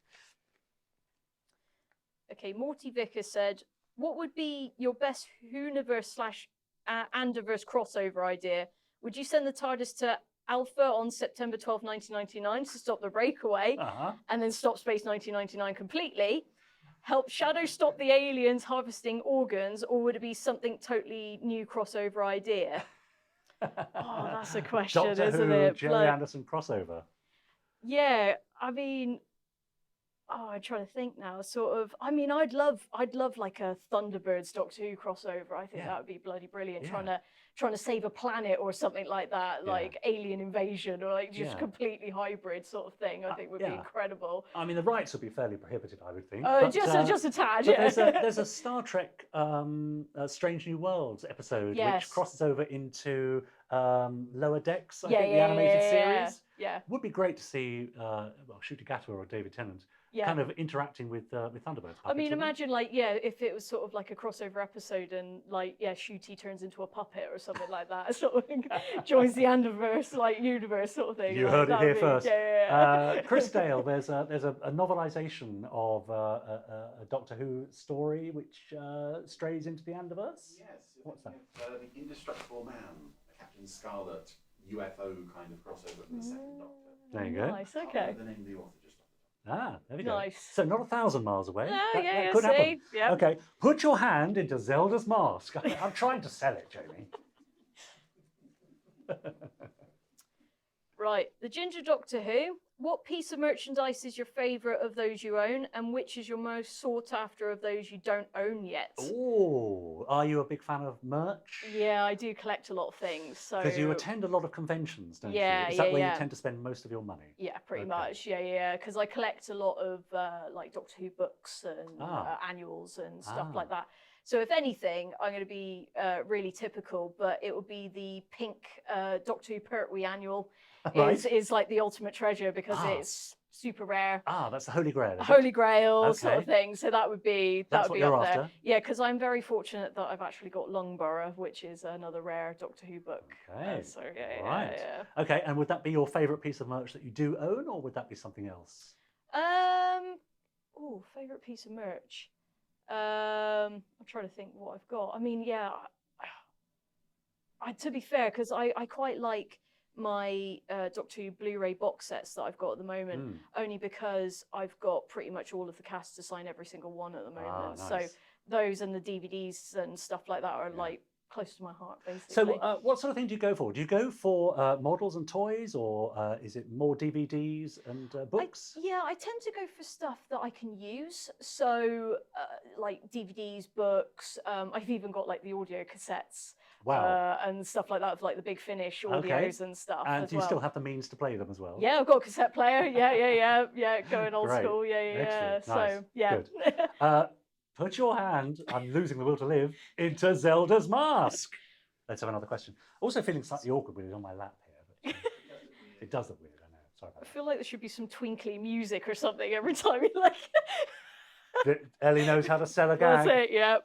Okay, Morty Vicker said, what would be your best Whoniverse / Anderverse crossover idea? Would you send the TARDIS to Alpha on September 12, 1999 to stop the breakaway, and then stop Space 1999 completely? Help Shadow stop the aliens harvesting organs, or would it be something totally new crossover idea? Oh, that's a question, Doctor isn't Who, it? Gerry Anderson crossover. Yeah, I mean, Oh, I'm trying to think now. Sort of. I mean, I'd love like a Thunderbirds Doctor Who crossover. I think that would be bloody brilliant. Trying to save a planet or something like that, like alien invasion or like just completely hybrid sort of thing. I think would be incredible. I mean, the rights would be fairly prohibitive, I would think. Just a tad. But there's a Star Trek Strange New Worlds episode which crosses over into Lower Decks. I think the animated series. Yeah. Would be great to see Ncuti Gatwa or David Tennant kind of interacting with Thunderbirds. I mean, imagine if it was sort of like a crossover episode and Ncuti turns into a puppet or something like that, sort of joins the Anderverse universe sort of thing. You heard it here first. Chris Dale, there's a novelisation of a Doctor Who story which strays into the Anderverse. Yes. What's that? The Indestructible Man, a Captain Scarlet UFO kind of crossover from the second Doctor. There you go. Nice. Okay. The name of the author just. There we go. Nice. So not 1,000 miles away. That could happen. Yeah. Okay, put your hand into Zelda's mask. I'm trying to sell it, Jamie. Right, the Ginger Doctor Who. What piece of merchandise is your favourite of those you own, and which is your most sought after of those you don't own yet? Oh, are you a big fan of merch? Yeah, I do collect a lot of like so. Because you attend a lot of conventions, don't you? Is that where you tend to spend most of your money? Yeah, pretty much. Yeah. Because I collect a lot of like Doctor Who books and annuals and stuff like that. So if anything, I'm going to be really typical, but it would be the pink Doctor Who Pertwee annual. Is like the ultimate treasure because it's super rare. That's the Holy Grail. Holy Grail sort of thing. So that would be That's up you're there. After. Yeah, because I'm very fortunate that I've actually got Lungborough, which is another rare Doctor Who book. Okay. So Right. Okay, and would that be your favourite piece of merch that you do own, or would that be something else? Favourite piece of merch. I'm trying to think what I've got. I mean, to be fair, because I quite like my Doctor Who Blu-ray box sets that I've got at the moment, only because I've got pretty much all of the cast to sign every single one at the moment. Nice. So those and the DVDs and stuff like that are like close to my heart, basically. So what sort of thing do you go for? Do you go for models and toys, or is it more DVDs and books? I tend to go for stuff that I can use. So like DVDs, books. I've even got like the audio cassettes. Wow. And stuff like that, of like the Big Finish audios and stuff. And do you still have the means to play them as well? Yeah, I've got a cassette player. Yeah, going old Great. school. Yeah. Excellent. So Nice. yeah. Good. Put your hand, I'm losing the will to live, into Zelda's mask. Let's have another question. Also feeling slightly awkward with it on my lap here. But, it does look weird, I know. Sorry about I feel like there should be some twinkly music or something every time you like. that. Ellie knows how to sell a gag. That's it, yeah.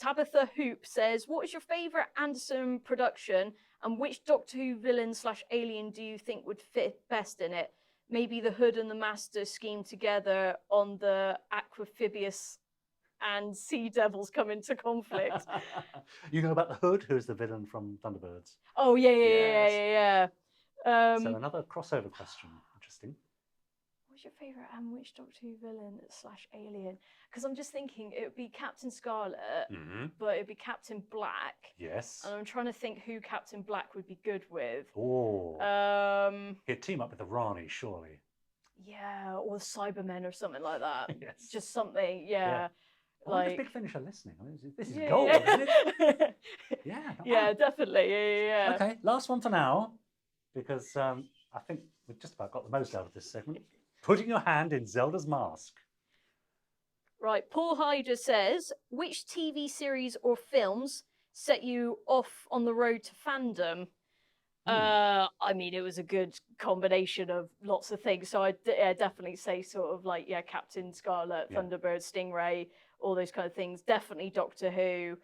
Tabitha Hoop says, what is your favourite Anderson production and which Doctor Who villain / alien do you think would fit best in it? Maybe the Hood and the Master scheme together on the Aquamphibious and Sea Devils come into conflict. You know about the Hood, who's the villain from Thunderbirds? Oh, yeah. So another crossover question. Interesting. What's your favourite and which Doctor Who villain / alien? Because I'm just thinking it would be Captain Scarlet, but it'd be Captain Black. Yes. And I'm trying to think who Captain Black would be good with. Oh. He'd team up with the Rani, surely. Yeah, or the Cybermen or something like that. Yes. Just something, yeah. I wonder if Big Finish are listening. I mean, this is Yeah, gold, isn't it? Yeah. not Yeah, bad. definitely. Yeah. Okay, last one for now, because I think we've just about got the most out of this segment. Putting your hand in Zelda's mask. Right, Paul Hyder says, which TV series or films set you off on the road to fandom? I mean, it was a good combination of lots of things. So I'd definitely say sort of like, Captain Scarlet, Thunderbird, Stingray, all those kind of things. Definitely Doctor Who.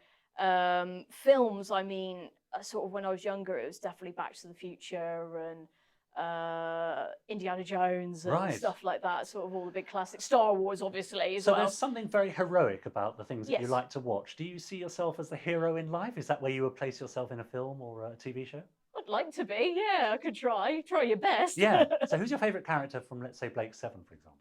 Films, I mean, sort of when I was younger, it was definitely Back to the Future and Indiana Jones and stuff like that, sort of all the big classics. Star Wars, obviously, as well. So there's something very heroic about the things that you Yes. like to watch. Do you see yourself as the hero in life? Is that where you would place yourself in a film or a TV show? I'd like to be, yeah. I could try your best. Yeah. So who's your favourite character from, let's say, Blake 7, for example?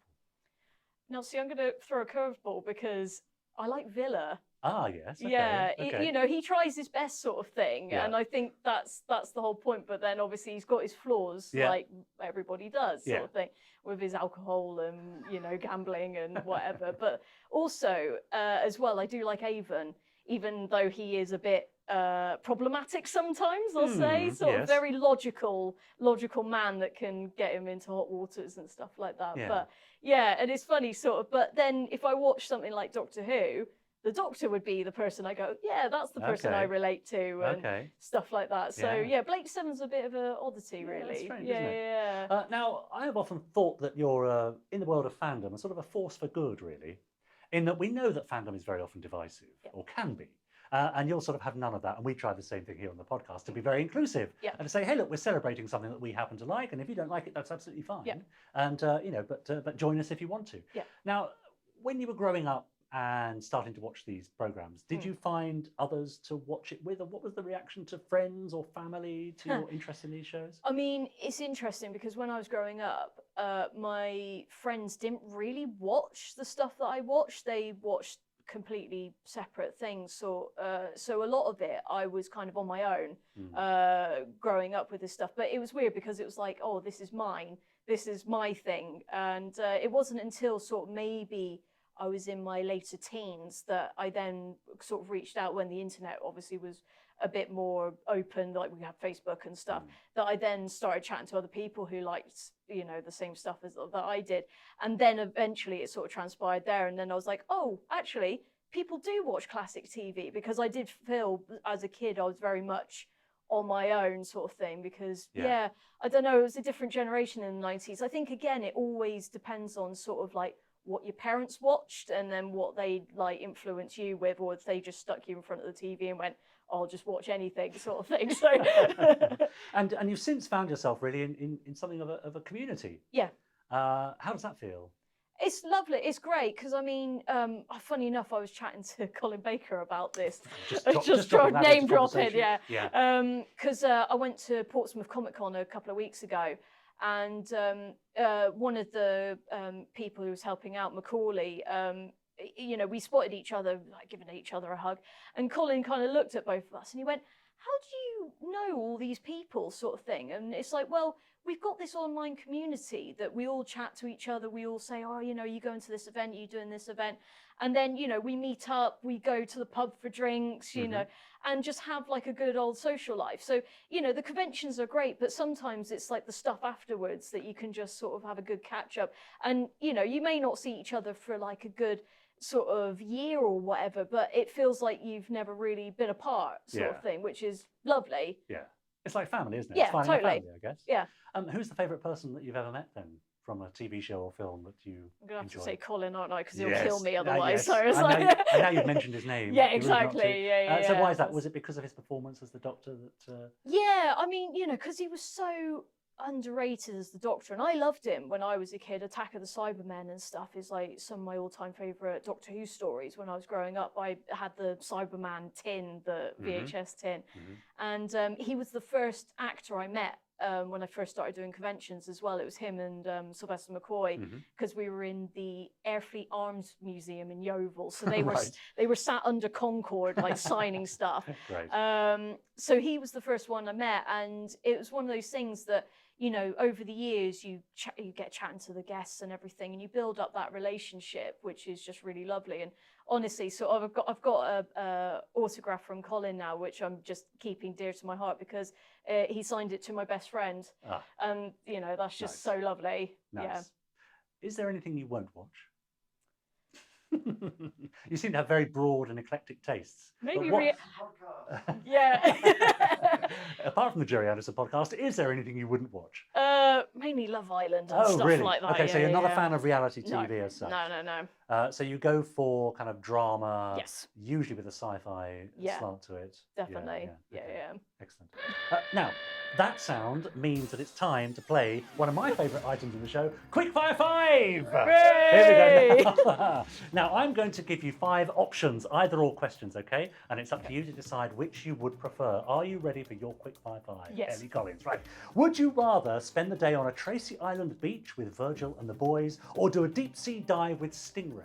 Now, see, I'm going to throw a curveball because I like Villa. Ah, yes. Okay, Yeah, okay. you know, he tries his best sort of thing, Yeah. and I think that's the whole point. But then obviously he's got his flaws, Yeah. like everybody does, sort Yeah. of thing, with his alcohol and gambling and whatever. But also, as well, I do like Avon, even though he is a bit problematic sometimes. I'll say, sort of yes. very logical man that can get him into hot waters and stuff like that. Yeah. But yeah, and it's funny, sort of. But then if I watch something like Doctor Who, the Doctor would be the person I go, yeah, that's the person I relate to, and stuff like that. So yeah, Blake Seven's a bit of an oddity, really. That's strange, yeah, isn't it? yeah. Now, I have often thought that you're in the world of fandom a sort of a force for good, really, in that we know that fandom is very often divisive, or can be. And you'll sort of have none of that. And we try the same thing here on the podcast, to be very inclusive and to say, hey, look, we're celebrating something that we happen to like, and if you don't like it, that's absolutely fine. And but join us if you want to. Now, when you were growing up and starting to watch these programs, did you find others to watch it with, or what was the reaction to friends or family to your interest in these shows? I mean, it's interesting because when I was growing up, my friends didn't really watch the stuff that I watched. They watched completely separate things. So a lot of it, I was kind of on my own, growing up with this stuff. But it was weird because it was like, oh, this is mine. This is my thing. And it wasn't until sort of maybe I was in my later teens that I then sort of reached out when the internet obviously was a bit more open, like we had Facebook and stuff, that I then started chatting to other people who liked, the same stuff as that I did. And then eventually it sort of transpired there. And then I was like, oh, actually, people do watch classic TV, because I did feel as a kid I was very much on my own sort of thing, because I don't know, it was a different generation in the 90s. I think, again, it always depends on sort of like what your parents watched and then what they like influence you with, or if they just stuck you in front of the TV and went, I'll just watch anything sort of thing. So and you've since found yourself really in something of a community. Yeah. How does that feel? It's lovely. It's great because, I mean, funny enough, I was chatting to Colin Baker about this. Just name dropping, yeah. Because I went to Portsmouth Comic Con a couple of weeks ago, and one of the people who was helping out, Macaulay, we spotted each other, like giving each other a hug, and Colin kind of looked at both of us and he went, how do you know all these people, sort of thing? And it's like, well, we've got this online community that we all chat to each other. We all say, oh, you go into this event, you doing this event. And then, we meet up, we go to the pub for drinks, you know, and just have like a good old social life. So, the conventions are great, but sometimes it's like the stuff afterwards that you can just sort of have a good catch up. And, you may not see each other for like a good sort of year or whatever, but it feels like you've never really been apart, sort of thing, which is lovely. Yeah. It's like family, isn't it? Yeah, it's finding totally. a family, I guess. Yeah. Who's the favourite person that you've ever met then, from a TV show or film that you I'm going to have enjoy? to say Colin, aren't I? Because he'll kill me otherwise. Yes. So it's and like... now you've mentioned his name. Yeah, exactly. So why is that? Was it because of his performance as the Doctor that... Yeah, I mean, because he was so underrated as the Doctor, and I loved him when I was a kid. Attack of the Cybermen and stuff is like some of my all-time favourite Doctor Who stories. When I was growing up, I had the Cyberman tin, the VHS tin, and he was the first actor I met when I first started doing conventions as well. It was him and Sylvester McCoy, because we were in the Airfleet Arms Museum in Yeovil, so they were they were sat under Concorde like signing stuff. So he was the first one I met, and it was one of those things that, over the years you get chatting to the guests and everything, and you build up that relationship, which is just really lovely. And honestly, so I've got a autograph from Colin now, which I'm just keeping dear to my heart, because he signed it to my best friend, and that's just so lovely. Nice. Yeah. Is there anything you won't watch? You seem to have very broad and eclectic tastes. Maybe yeah. Apart from the Gerry Anderson podcast, is there anything you wouldn't watch? Mainly Love Island and stuff really? like that. Okay, so you're not a fan of reality No. TV as such. No. So you go for kind of drama, Yes. usually with a sci-fi slant to it. Definitely. Yeah. Excellent. Now, that sound means that it's time to play one of my favourite items in the show, Quickfire 5! Here we go. Now, I'm going to give you 5 options, either or questions, okay? And it's up to you to decide which you would prefer. Are you ready for your Quickfire 5? Yes. Ellie Collins, right. Would you rather spend the day on a Tracy Island beach with Virgil and the boys, or do a deep sea dive with Stingray?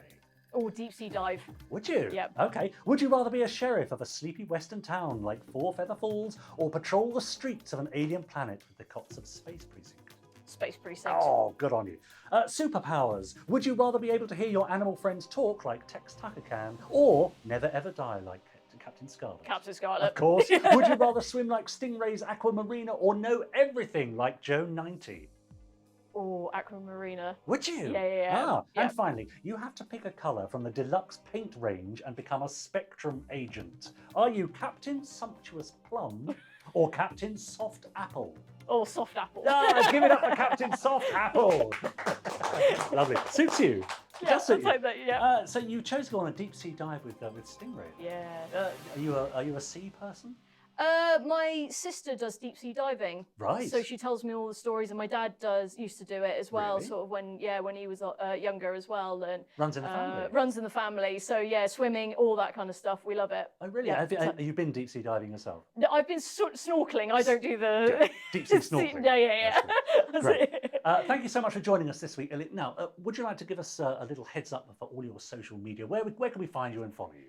Oh, deep sea dive. Would you? Yep. Okay. Would you rather be a sheriff of a sleepy western town like Four Feather Falls, or patrol the streets of an alien planet with the cops of Space Precinct? Space Precinct. Oh, good on you. Superpowers. Would you rather be able to hear your animal friends talk like Tex Tucker can, or never ever die like Captain Scarlet? Captain Scarlet. Of course. Would you rather swim like Stingray's Aquamarina, or know everything like Joe 90? Oh, Aquamarina. Would you? Yeah. And finally, you have to pick a colour from the deluxe paint range and become a spectrum agent. Are you Captain Sumptuous Plum or Captain Soft Apple? Oh, Soft Apple. Give it up for Captain Soft Apple. Lovely. Suits you. Yeah, Does suit I'll take that, yeah. So you chose to go on a deep sea dive with Stingray. Yeah. Are you a sea person? My sister does deep sea diving. Right. So she tells me all the stories, and my dad used to do it as well. Really? Sort of when he was younger as well, and Runs in the family. Runs in the family. So yeah, swimming, all that kind of stuff. We love it. Oh really? Yeah. Have you been deep sea diving yourself? No, I've been snorkeling. I don't do the Deep sea snorkeling. Yeah. That's Great. it. Thank you so much for joining us this week, Ellie. Now, would you like to give us a little heads up for all your social media? Where can we find you and follow you?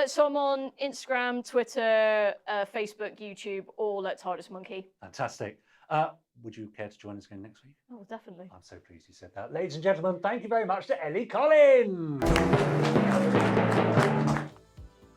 So I'm on Instagram, Twitter, Facebook, YouTube, all at TARDIS Monkey. Fantastic. Would you care to join us again next week? Oh, definitely. I'm so pleased you said that. Ladies and gentlemen, thank you very much to Ellie Collins.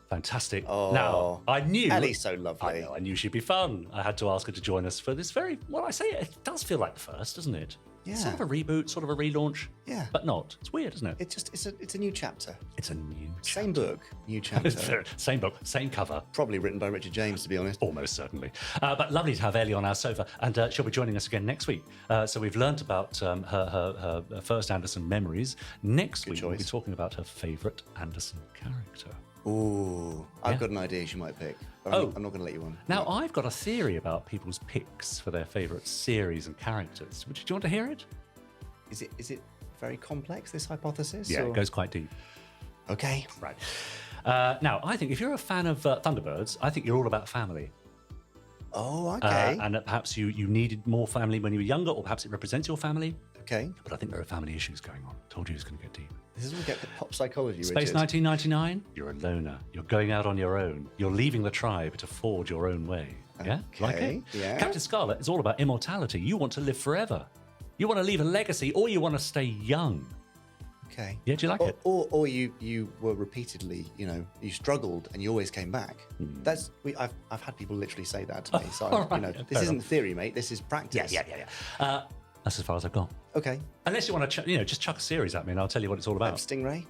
Fantastic. Oh, now, I knew... Ellie's so lovely. I knew she'd be fun. I had to ask her to join us for this very... Well, I say it does feel like the first, doesn't it? Yeah. Sort of a reboot, sort of a relaunch. Yeah. But not. It's weird, isn't it? It's a new chapter. It's a new chapter. Same book, new chapter. Same book, same cover. Probably written by Richard James, to be honest. Almost certainly. But lovely to have Ellie on our sofa, and she'll be joining us again next week. So we've learnt about her first Anderson memories. Next week, we'll be talking about her favourite Anderson character. Ooh, I've got an idea she might pick. But I'm not going to let you on. Now, I've got a theory about people's picks for their favourite series and characters. Do you want to hear it? Is it very complex, this hypothesis? Yeah, it goes quite deep. Okay. Right. Now, I think if you're a fan of Thunderbirds, I think you're all about family. Oh, okay. And that perhaps you needed more family when you were younger, or perhaps it represents your family. Okay. But I think there are family issues going on. Told you it's going to get deep. This is all get pop psychology, Space Richard. 1999, you're a loner. You're going out on your own. You're leaving the tribe to forge your own way. Yeah? Like it? Yeah. Captain Scarlet is all about immortality. You want to live forever. You want to leave a legacy, or you want to stay young. Okay. Yeah, do you like it? Or you were repeatedly, you struggled and you always came back. I've had people literally say that to me. So this isn't theory, mate. This is practice. Yeah. That's as far as I've got. Okay. Unless you want to, just chuck a series at me, and I'll tell you what it's all about. Stingray.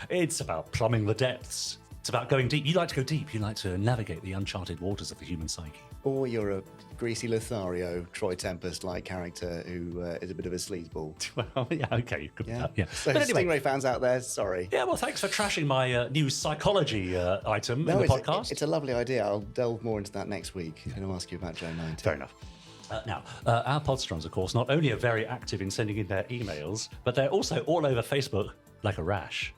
It's about plumbing the depths. It's about going deep. You like to go deep. You like to navigate the uncharted waters of the human psyche. Or you're a greasy Lothario, Troy Tempest-like character who is a bit of a sleazeball. Well, yeah, okay, you could be that, yeah. So But anyway, Stingray fans out there, sorry. Yeah, well, thanks for trashing my new psychology item in the podcast. It's a lovely idea. I'll delve more into that next week. I'm going to ask you about Joe 90. Fair enough. Now, our Podsterons, of course, not only are very active in sending in their emails, but they're also all over Facebook like a rash.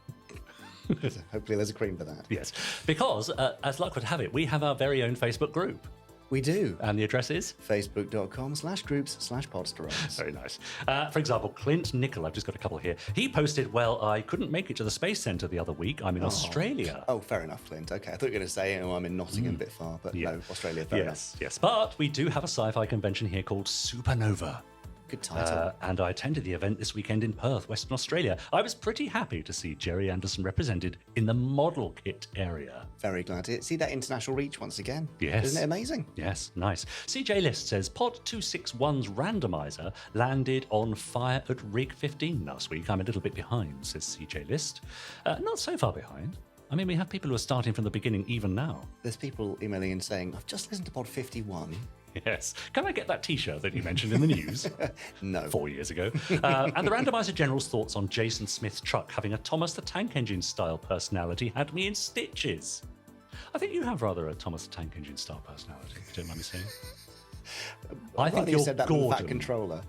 Hopefully there's a cream for that. Yes, because, as luck would have it, we have our very own Facebook group. We do. And the address is? Facebook.com/groups/Podsterons. Very nice. For example, Clint Nicol, I've just got a couple here. He posted, well, I couldn't make it to the Space Centre the other week. I'm in Australia. Oh, fair enough, Clint. Okay, I thought you were going to say, I'm in Nottingham a bit far, but no, Australia, fair enough. Yes, but we do have a sci-fi convention here called Supernova. Good title. And I attended the event this weekend in Perth, Western Australia. I was pretty happy to see Gerry Anderson represented in the model kit area. Very glad to see that international reach once again. Yes. Isn't it amazing? Yes, nice. CJ List says Pod 261's randomizer landed on fire at Rig 15 last week. I'm a little bit behind, says CJ List. Not so far behind. I mean, we have people who are starting from the beginning even now. There's people emailing and saying, I've just listened to Pod 51. Yes. Can I get that T-shirt that you mentioned in the news? No. 4 years ago. And the Randomiser General's thoughts on Jason Smith's truck having a Thomas the Tank Engine style personality had me in stitches. I think you have rather a Thomas the Tank Engine style personality, if you don't mind me saying. I think you're said that Gordon. with that controller.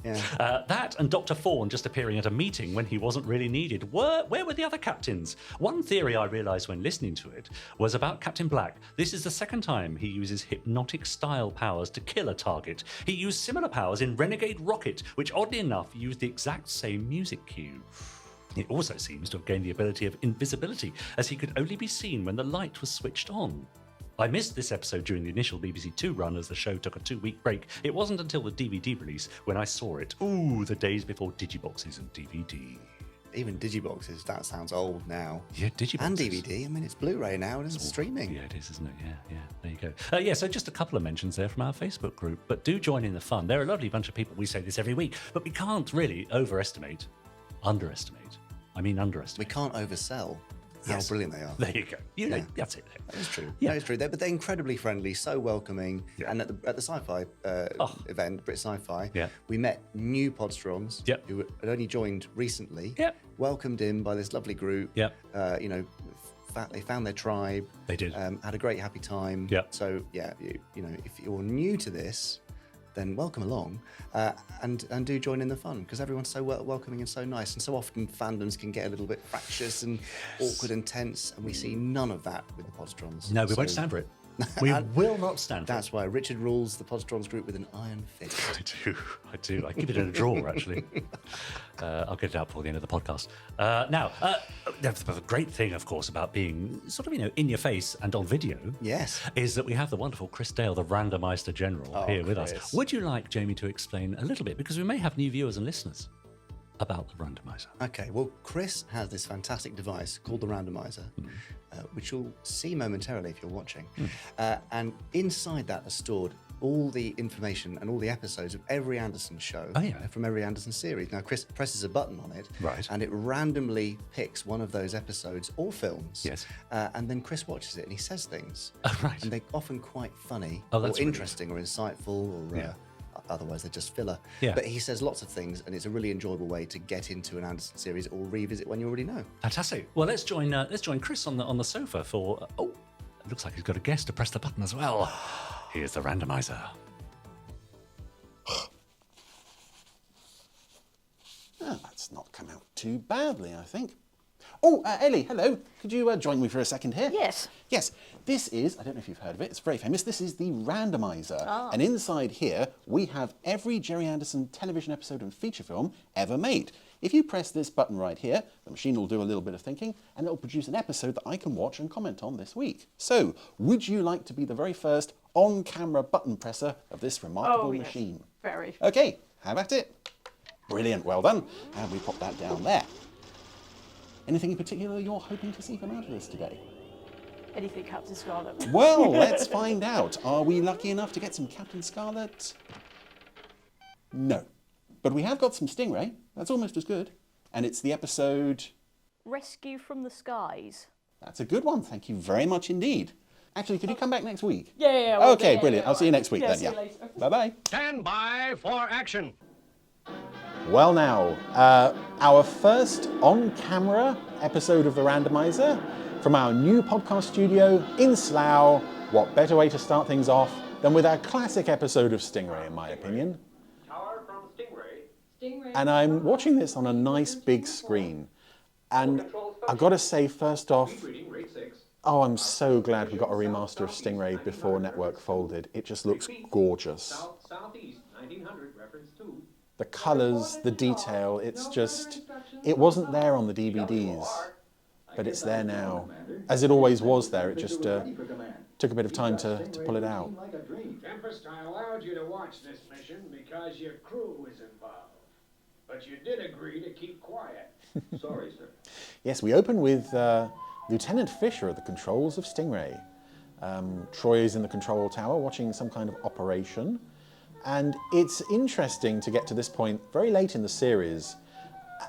Yeah. That and Dr. Fawn just appearing at a meeting when he wasn't really needed. Where were the other captains? One theory I realised when listening to it was about Captain Black. This is the second time he uses hypnotic style powers to kill a target. He used similar powers in Renegade Rocket, which oddly enough used the exact same music cue. He also seems to have gained the ability of invisibility, as he could only be seen when the light was switched on. I missed this episode during the initial BBC Two run as the show took a 2-week break. It wasn't until the DVD release when I saw it. Ooh, the days before Digiboxes and DVD. Even Digiboxes, that sounds old now. Yeah, Digiboxes. And DVD, I mean, it's Blu-ray now and it's streaming. Yeah, it is, isn't it? Yeah, there you go. Yeah, so just a couple of mentions there from our Facebook group, but do join in the fun. They're a lovely bunch of people. We say this every week, but we can't really underestimate. We can't oversell how brilliant they are. There you go. That's it. That is true. Yeah. That is true. But they're incredibly friendly, so welcoming. Yeah. And at the sci-fi event, Brit Sci-Fi, Yeah. we met new Podsterons Yep. who had only joined recently. Yep. Welcomed in by this lovely group. Yep. They found their tribe. They did. Had a great happy time. Yep. So yeah, if you're new to this, then welcome along, and do join in the fun, because everyone's so welcoming and so nice. And so often fandoms can get a little bit fractious and awkward and tense, and we see none of that with the Podsterons. No, we won't stand for it. We will not stand for That's why Richard rules the Podsterons group with an iron fist. I do. I keep it in a drawer, actually. I'll get it out before the end of the podcast. Now, the great thing, of course, about being sort of, in your face and on video, Yes. is that we have the wonderful Chris Dale, the Randomiser General, here with us. Chris. Would you like Jamie to explain a little bit, because we may have new viewers and listeners, about the Randomiser? Okay, well, Chris has this fantastic device called the Randomiser, which you'll see momentarily if you're watching. And inside that are stored all the information and all the episodes of every Anderson show from every Anderson series. Now, Chris presses a button on it, Right. and it randomly picks one of those episodes or films. Yes. And then Chris watches it and he says things. Oh, right. And they're often quite funny Oh, or that's really interesting or insightful or... Yeah. Otherwise, they're just filler. Yeah. But he says lots of things, and it's a really enjoyable way to get into an Anderson series or revisit one you already know. Fantastic. Well, let's join Chris on the sofa for... it looks like he's got a guest to press the button as well. Here's the Randomiser. That's not come out too badly, I think. Oh, Ellie, hello. Could you join me for a second here? Yes. Yes, this is, I don't know if you've heard of it, it's very famous. This is the Randomiser. And inside here, we have every Gerry Anderson television episode and feature film ever made. If you press this button right here, the machine will do a little bit of thinking, and it'll produce an episode that I can watch and comment on this week. So, would you like to be the very first on-camera button presser of this remarkable machine? Very. Okay, how about it? Brilliant, well done. And we pop that down there. Anything in particular you're hoping to see come out of this today? Anything Captain Scarlet. Well, let's find out. Are we lucky enough to get some Captain Scarlet? No. But we have got some Stingray. That's almost as good. And it's the episode... Rescue from the Skies. That's a good one. Thank you very much indeed. Actually, could you come back next week? Yeah. Okay, brilliant. I'll see you next week then. See you later. Bye-bye. Stand by for action. Well now, our first on-camera episode of The Randomiser from our new podcast studio in Slough. What better way to start things off than with our classic episode of Stingray, in my opinion. Tower from Stingray. And I'm watching this on a nice big screen. And I've got to say, first off, oh, I'm so glad we got a remaster of Stingray before Network folded. It just looks gorgeous. Southeast, 1900, reference 2. The colours, the detail, it's just... It wasn't there on the DVDs, but it's there now. As it always was there, it just took a bit of time to pull it out. Tempest, I allowed you to watch this mission because your crew was involved. But you did agree to keep quiet. Sorry, sir. Yes, we open with Lieutenant Fisher at the controls of Stingray. Troy is in the control tower watching some kind of operation. And it's interesting to get to this point very late in the series.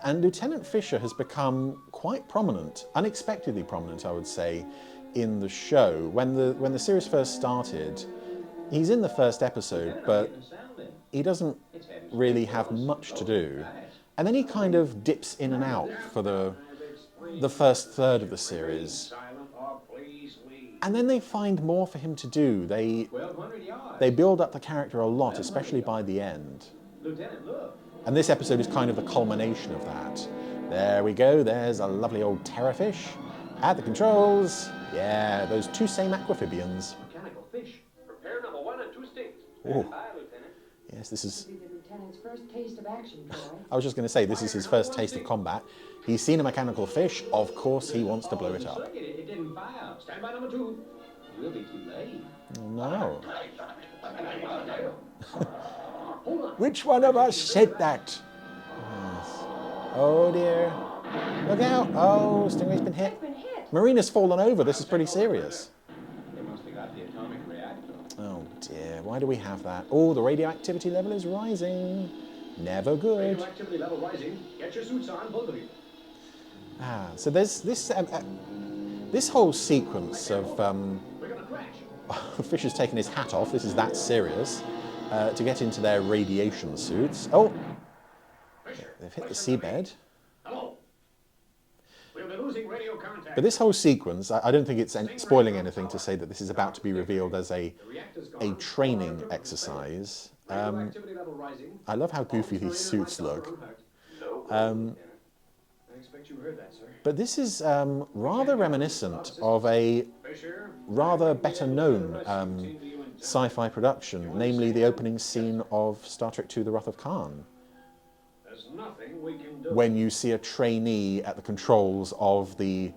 And Lieutenant Fisher has become quite prominent, unexpectedly prominent, I would say, in the show. When the series first started, he's in the first episode, but he doesn't really have much to do. And then he kind of dips in and out for the first third of the series. And then they find more for him to do. They build up the character a lot, especially by the end. And this episode is kind of the culmination of that. There we go, there's a lovely old terrorfish at the controls. Yeah, those two same aquamphibians. Mechanical fish. Prepare number 1 and 2 stings. Oh. Hi, Lieutenant. Yes, this is its first taste of action, Troy. I was just going to say, this is his first taste of combat. He's seen a mechanical fish. Of course, he wants to blow it up. It didn't fire. Stand by number 2. We'll be too late. Oh, no. Hold on. Which one of us said that? Yes. Oh, dear. Look out. Oh, Stingray's been hit. Marina's fallen over. This is pretty serious. They must have got the atomic reactor. Oh, dear. Why do we have that? Oh, the radioactivity level is rising. Never good. Radioactivity level rising. Get your suits on, both of you. Ah, so there's this this whole sequence of We're gonna crash. Fisher's taking his hat off. This is that serious to get into their radiation suits. Oh, they've hit the seabed. Hello. We'll be losing radio contact. But this whole sequence, I don't think it's spoiling anything to say that this is about to be revealed as a training exercise. Radioactivity level rising. I love how goofy these suits look. I expect you heard that, sir. But this is rather reminiscent of a rather better known sci-fi production, namely the opening scene of Star Trek II: The Wrath of Khan, There's nothing we can do. when you see a trainee at the controls of the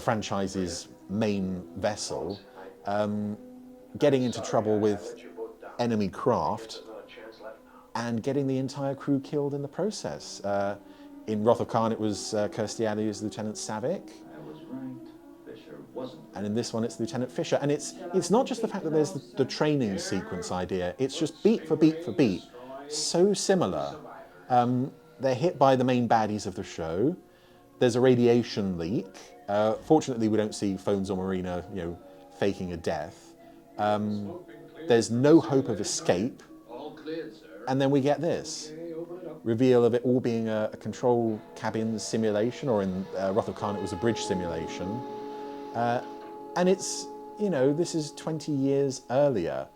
franchise's main vessel getting into trouble with enemy craft and getting the entire crew killed in the process. In Wrath of Khan, it was Kirstie Alley as Lieutenant Savick. I was right. Fisher wasn't. And in this one, it's Lieutenant Fisher. And it's not just the fact that there's the training sequence idea. It's just beat for beat for beat. So similar. They're hit by the main baddies of the show. There's a radiation leak. Fortunately, we don't see Phones or Marina, faking a death. There's no hope of escape. All cleared, sir. And then we get this. Okay, open it up. Reveal of it all being a control cabin simulation, or in Wrath of Khan it was a bridge simulation. And it's, this is 20 years earlier.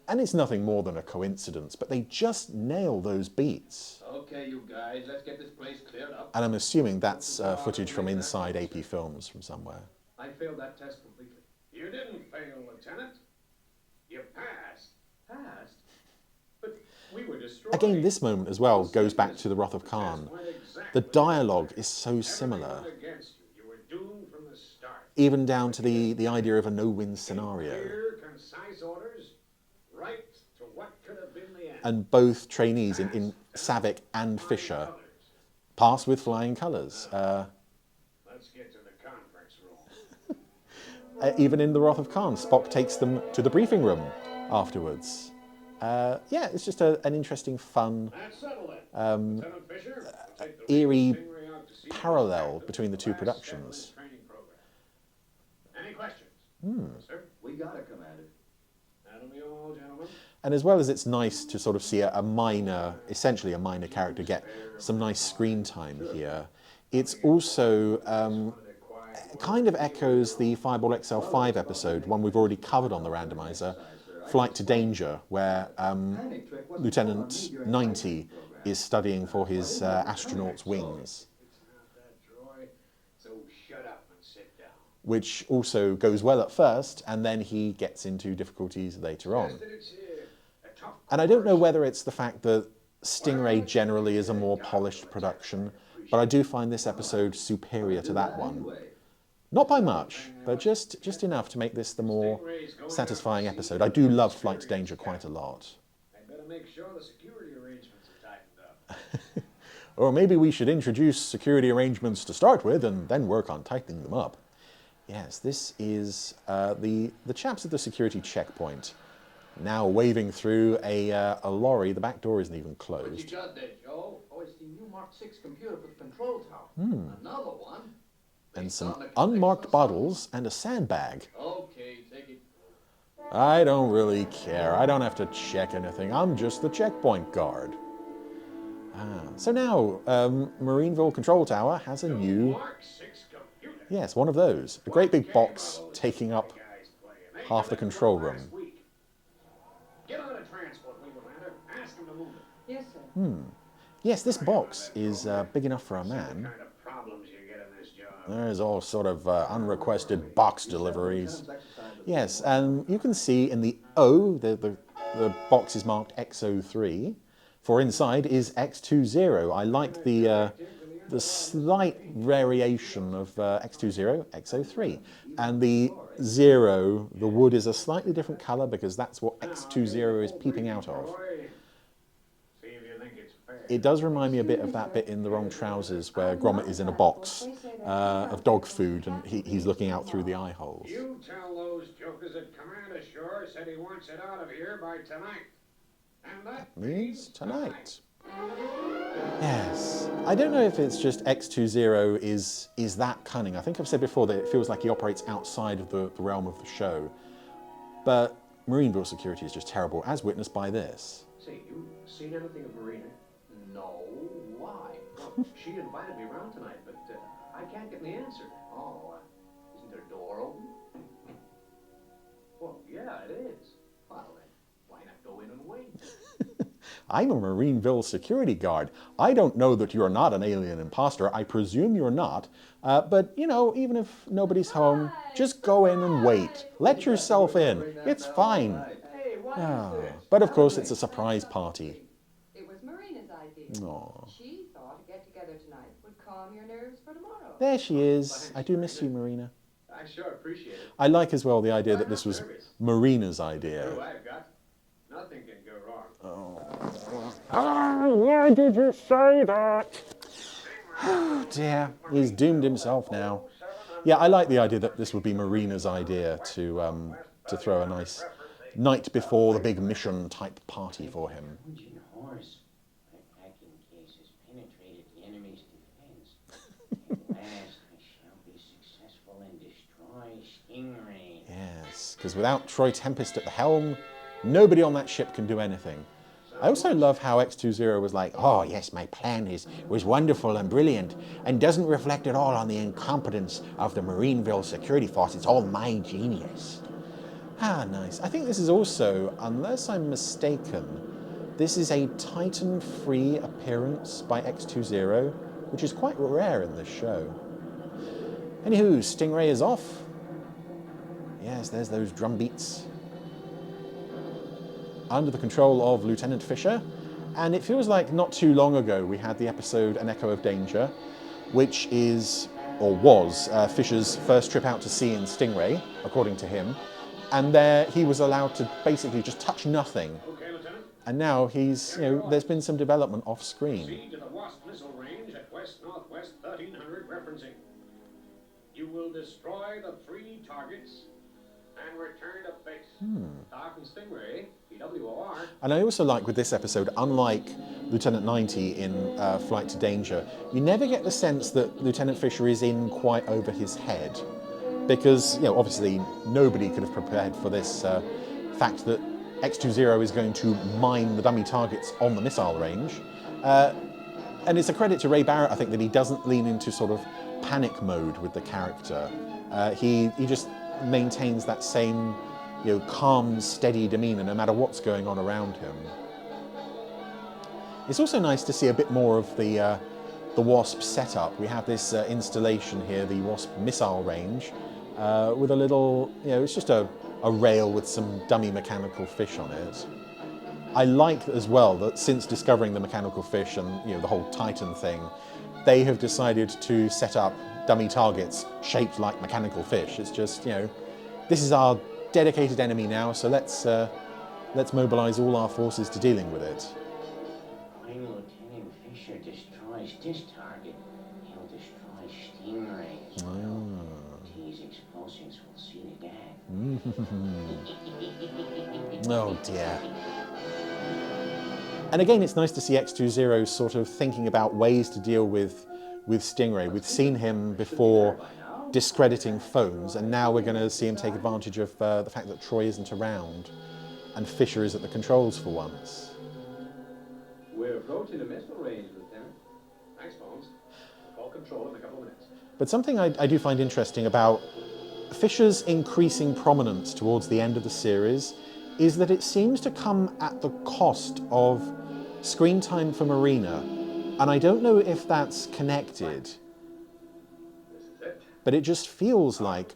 And it's nothing more than a coincidence, but they just nail those beats. Okay, you guys, let's get this place cleared up. And I'm assuming that's footage from inside AP Films from somewhere. I failed that test completely. You didn't fail, Lieutenant. You passed. Passed? But we were destroyed. Again, this moment as well goes back to the Wrath of Khan. The dialogue is so similar. You were doomed from the start. Even down to the idea of a no-win scenario. Clear, concise orders, right to what could have been the end. And both trainees in Savick and Fisher pass with flying colours. Let's get to the conference room. Even in the Wrath of Khan, Spock takes them to the briefing room afterwards. It's just an interesting, fun, eerie parallel between the two productions. Any questions? Sir? We got it, Commander. That'll be all, gentlemen. And as well as it's nice to sort of see essentially a minor character get some nice screen time here, it's also kind of echoes the Fireball XL5 episode, one we've already covered on the Randomiser, Flight to Danger, where Lieutenant 90 is studying for his astronaut's wings. So shut up and sit down. Which also goes well at first, and then he gets into difficulties later on. And I don't know whether it's the fact that Stingray generally is a more polished production, but I do find this episode superior to that one. Not by much, but just enough to make this the more satisfying episode. I do love Flight to Danger quite a lot. I'd better make sure the security arrangements are tightened up. Or maybe we should introduce security arrangements to start with and then work on tightening them up. Yes, this is the chaps at the security checkpoint. Now waving through a lorry. The back door isn't even closed. What you got there, Joe? Oh, it's the new Mark 6 computer for the control tower. Another one? And some unmarked bottles and a sandbag. Okay, take it. I don't really care. I don't have to check anything. I'm just the checkpoint guard. So now, Marineville Control Tower has a new... Yes, one of those. A great big box taking up half the control room. Get on a transport, Commander. Ask him to move it. Yes, sir. Yes, this box is big enough for a man. What kind of problems you get in this job? There's all sort of unrequested box deliveries. Yes, and you can see in the O, the box is marked XO3. for inside is X20. I like the slight variation of X20, X03. And the 0, the wood is a slightly different colour because that's what X20 is peeping out of. It does remind me a bit of that bit in The Wrong Trousers where Gromit is in a box of dog food and he's looking out through the eye holes. You tell those jokers at Command Ashore said he wants it out of here by tonight. And that means tonight. Yes. I don't know if it's just X20 is that cunning. I think I've said before that it feels like he operates outside of the realm of the show. But Marineville security is just terrible, as witnessed by this. Say, you seen anything of Marina? No. Why? Well, she invited me around tonight, but I can't get the answer. Oh, isn't their door open? Well, yeah, it is. Well, then, why not go in and wait? I'm a Marineville security guard. I don't know that you're not an alien imposter. I presume you're not. But, you know, even if nobody's home, just go in and wait. Let yourself in. It's fine. But of course, it's a surprise party. It was Marina's idea. Aww. She thought a get-together tonight would calm your nerves for tomorrow. There she is. I do miss you, Marina. I sure appreciate it. I like as well the idea that this was Marina's idea. I've got. Nothing can go wrong. Oh, why did you say that? Oh dear, he's doomed himself now. Yeah, I like the idea that this would be Marina's idea to throw a nice night before the big mission type party for him. Horse. My packing case has penetrated the enemy's defense. At last I shall be successful and destroy Stingray. Yes, because without Troy Tempest at the helm, nobody on that ship can do anything. I also love how X20 was like, oh yes, my plan was wonderful and brilliant and doesn't reflect at all on the incompetence of the Marineville security force. It's all my genius. Ah, nice. I think this is also, unless I'm mistaken, this is a Titan-free appearance by X20, which is quite rare in this show. Anywho, Stingray is off. Yes, there's those drum beats. Under the control of Lieutenant Fisher, and it feels like not too long ago we had the episode An Echo of Danger, which is, or was, Fisher's first trip out to sea in Stingray, according to him, and there he was allowed to basically just touch nothing. Okay, Lieutenant. And now he's, you know, there's been some development off screen. Proceed to the Wasp missile range at west-northwest 1300 referencing. You will destroy the 3 targets and return to base. Doc and Stingray, PWR. And I also like with this episode, unlike Lieutenant 90 in Flight to Danger, you never get the sense that Lieutenant Fisher is in quite over his head. Because, you know, obviously nobody could have prepared for this fact that X20 is going to mine the dummy targets on the missile range. And it's a credit to Ray Barrett, I think, that he doesn't lean into sort of panic mode with the character. He just maintains that same, you know, calm, steady demeanour no matter what's going on around him. It's also nice to see a bit more of the Wasp setup. We have this installation here, the Wasp missile range, with a little, you know, it's just a rail with some dummy mechanical fish on it. I like as well that since discovering the mechanical fish and, you know, the whole Titan thing, they have decided to set up dummy targets shaped like mechanical fish. It's just, you know, this is our dedicated enemy now, so let's mobilize all our forces to dealing with it. When Lieutenant Fisher destroys this target, he'll destroy Stingray. These explosions will see the gag. Oh dear. And again, it's nice to see X20 sort of thinking about ways to deal with Stingray. We've seen him before discrediting phones, and now we're going to see him take advantage of the fact that Troy isn't around and Fisher is at the controls for once. We're approaching the missile range, Lieutenant. Thanks, Bones. Call control in a couple of minutes. But something I do find interesting about Fisher's increasing prominence towards the end of the series is that it seems to come at the cost of screen time for Marina. And I don't know if that's connected, but it just feels like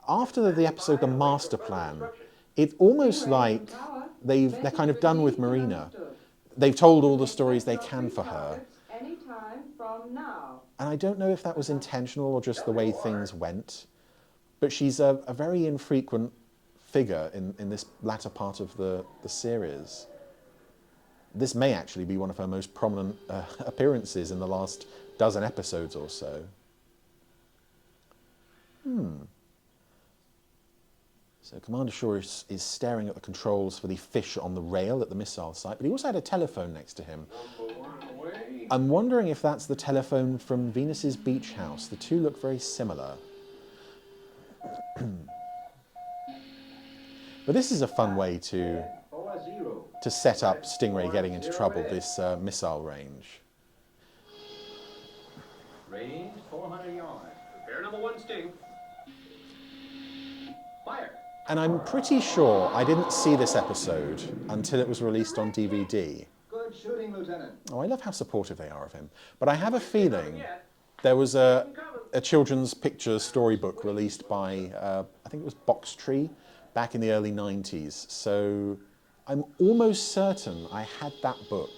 after the episode The Master Plan, it's almost like they're kind of done with Marina. they've told all the stories they can for her. Anytime from now. And I don't know if that was intentional or just the way things went, but she's a very infrequent figure in this latter part of the series. This may actually be one of her most prominent appearances in the last dozen episodes or so. So Commander Shaw is staring at the controls for the fish on the rail at the missile site, but he also had a telephone next to him. I'm wondering if that's the telephone from Venus's beach house. The two look very similar. But this is a fun way to set up Stingray getting into trouble, this missile range. Range 400 yards. Prepare number 1 sting. Fire. And I'm pretty sure I didn't see this episode until it was released on DVD. Good shooting, Lieutenant. Oh, I love how supportive they are of him. But I have a feeling there was a children's picture storybook released by, I think it was Box Tree, back in the early 90s. So I'm almost certain I had that book.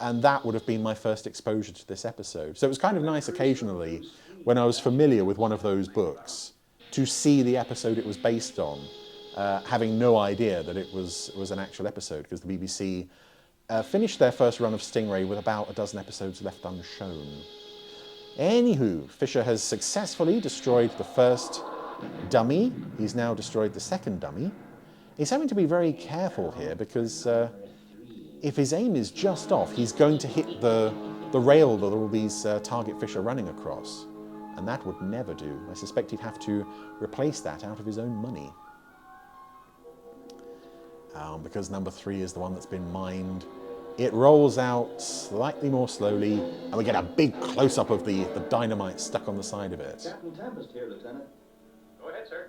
And that would have been my first exposure to this episode. So it was kind of nice occasionally, when I was familiar with one of those books, to see the episode it was based on, having no idea that it was an actual episode, because the BBC finished their first run of Stingray with about a dozen episodes left unshown. Anywho, Fisher has successfully destroyed the first dummy. He's now destroyed the second dummy. He's having to be very careful here, because if his aim is just off, he's going to hit the rail that all these target fish are running across. And that would never do. I suspect he'd have to replace that out of his own money. Because number 3 is the one that's been mined, it rolls out slightly more slowly, and we get a big close-up of the dynamite stuck on the side of it. Captain Tempest here, Lieutenant. Go ahead, sir.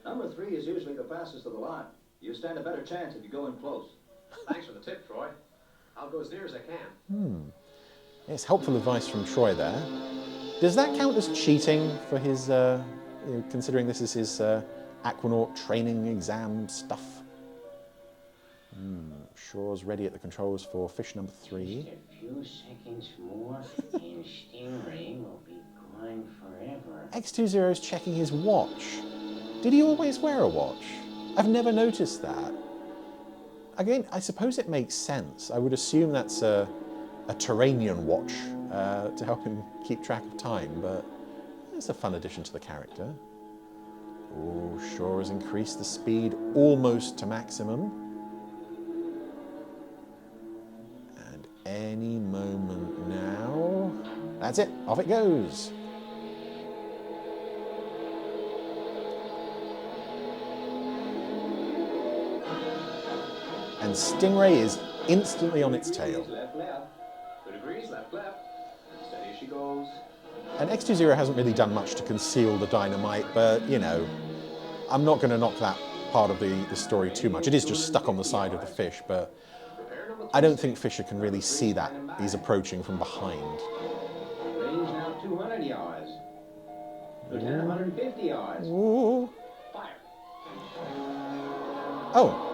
Number 3 is usually the fastest of the lot. You stand a better chance if you go in close. Thanks for the tip, Troy. I'll go as near as I can. It's helpful advice from Troy there. Does that count as cheating for his, considering this is his Aquanaut training exam stuff? Shaw's ready at the controls for fish number 3. Just a few seconds more, and Stingray will be gone forever. X20's checking his watch. Did he always wear a watch? I've never noticed that. Again, I suppose it makes sense. I would assume that's a Terranian watch to help him keep track of time, but it's a fun addition to the character. Oh, Shaw has increased the speed almost to maximum. And any moment now... That's it, off it goes. And Stingray is instantly on its tail. Left, left. 2 degrees, left, left. Steady as she goes. And X20 hasn't really done much to conceal the dynamite, but, you know, I'm not going to knock that part of the story too much. It is just stuck on the side of the fish, but I don't think Fisher can really see that he's approaching from behind. Range now 200 yards. Lieutenant, 150 yards. Ooh. Fire. Oh.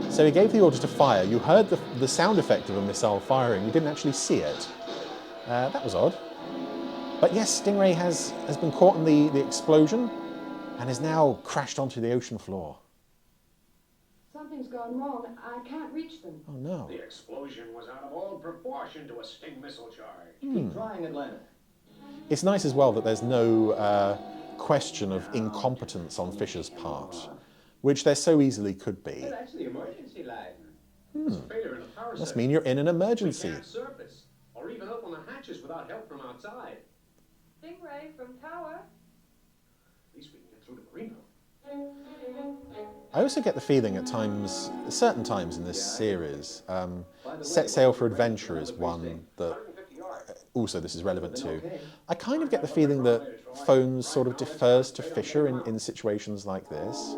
So he gave the order to fire. You heard the sound effect of a missile firing. You didn't actually see it. That was odd. But yes, Stingray has been caught in the explosion and is now crashed onto the ocean floor. Something's gone wrong. I can't reach them. Oh no. The explosion was out of all proportion to a Sting missile charge. Keep trying, Atlanta. It's nice as well that there's no question of incompetence on Fisher's part, which there so easily could be. Hey, that's the emergency light. It's a failure in the power Must set. mean you're in an emergency. We can't surface or even open the hatches without help from outside. Stingray from tower. At least we can get through the marine room. I also get the feeling at times, certain times in this series, Set Sail for Adventure is one that also this is relevant to. I kind of get the feeling that Phones sort of defers to Fisher in situations like this.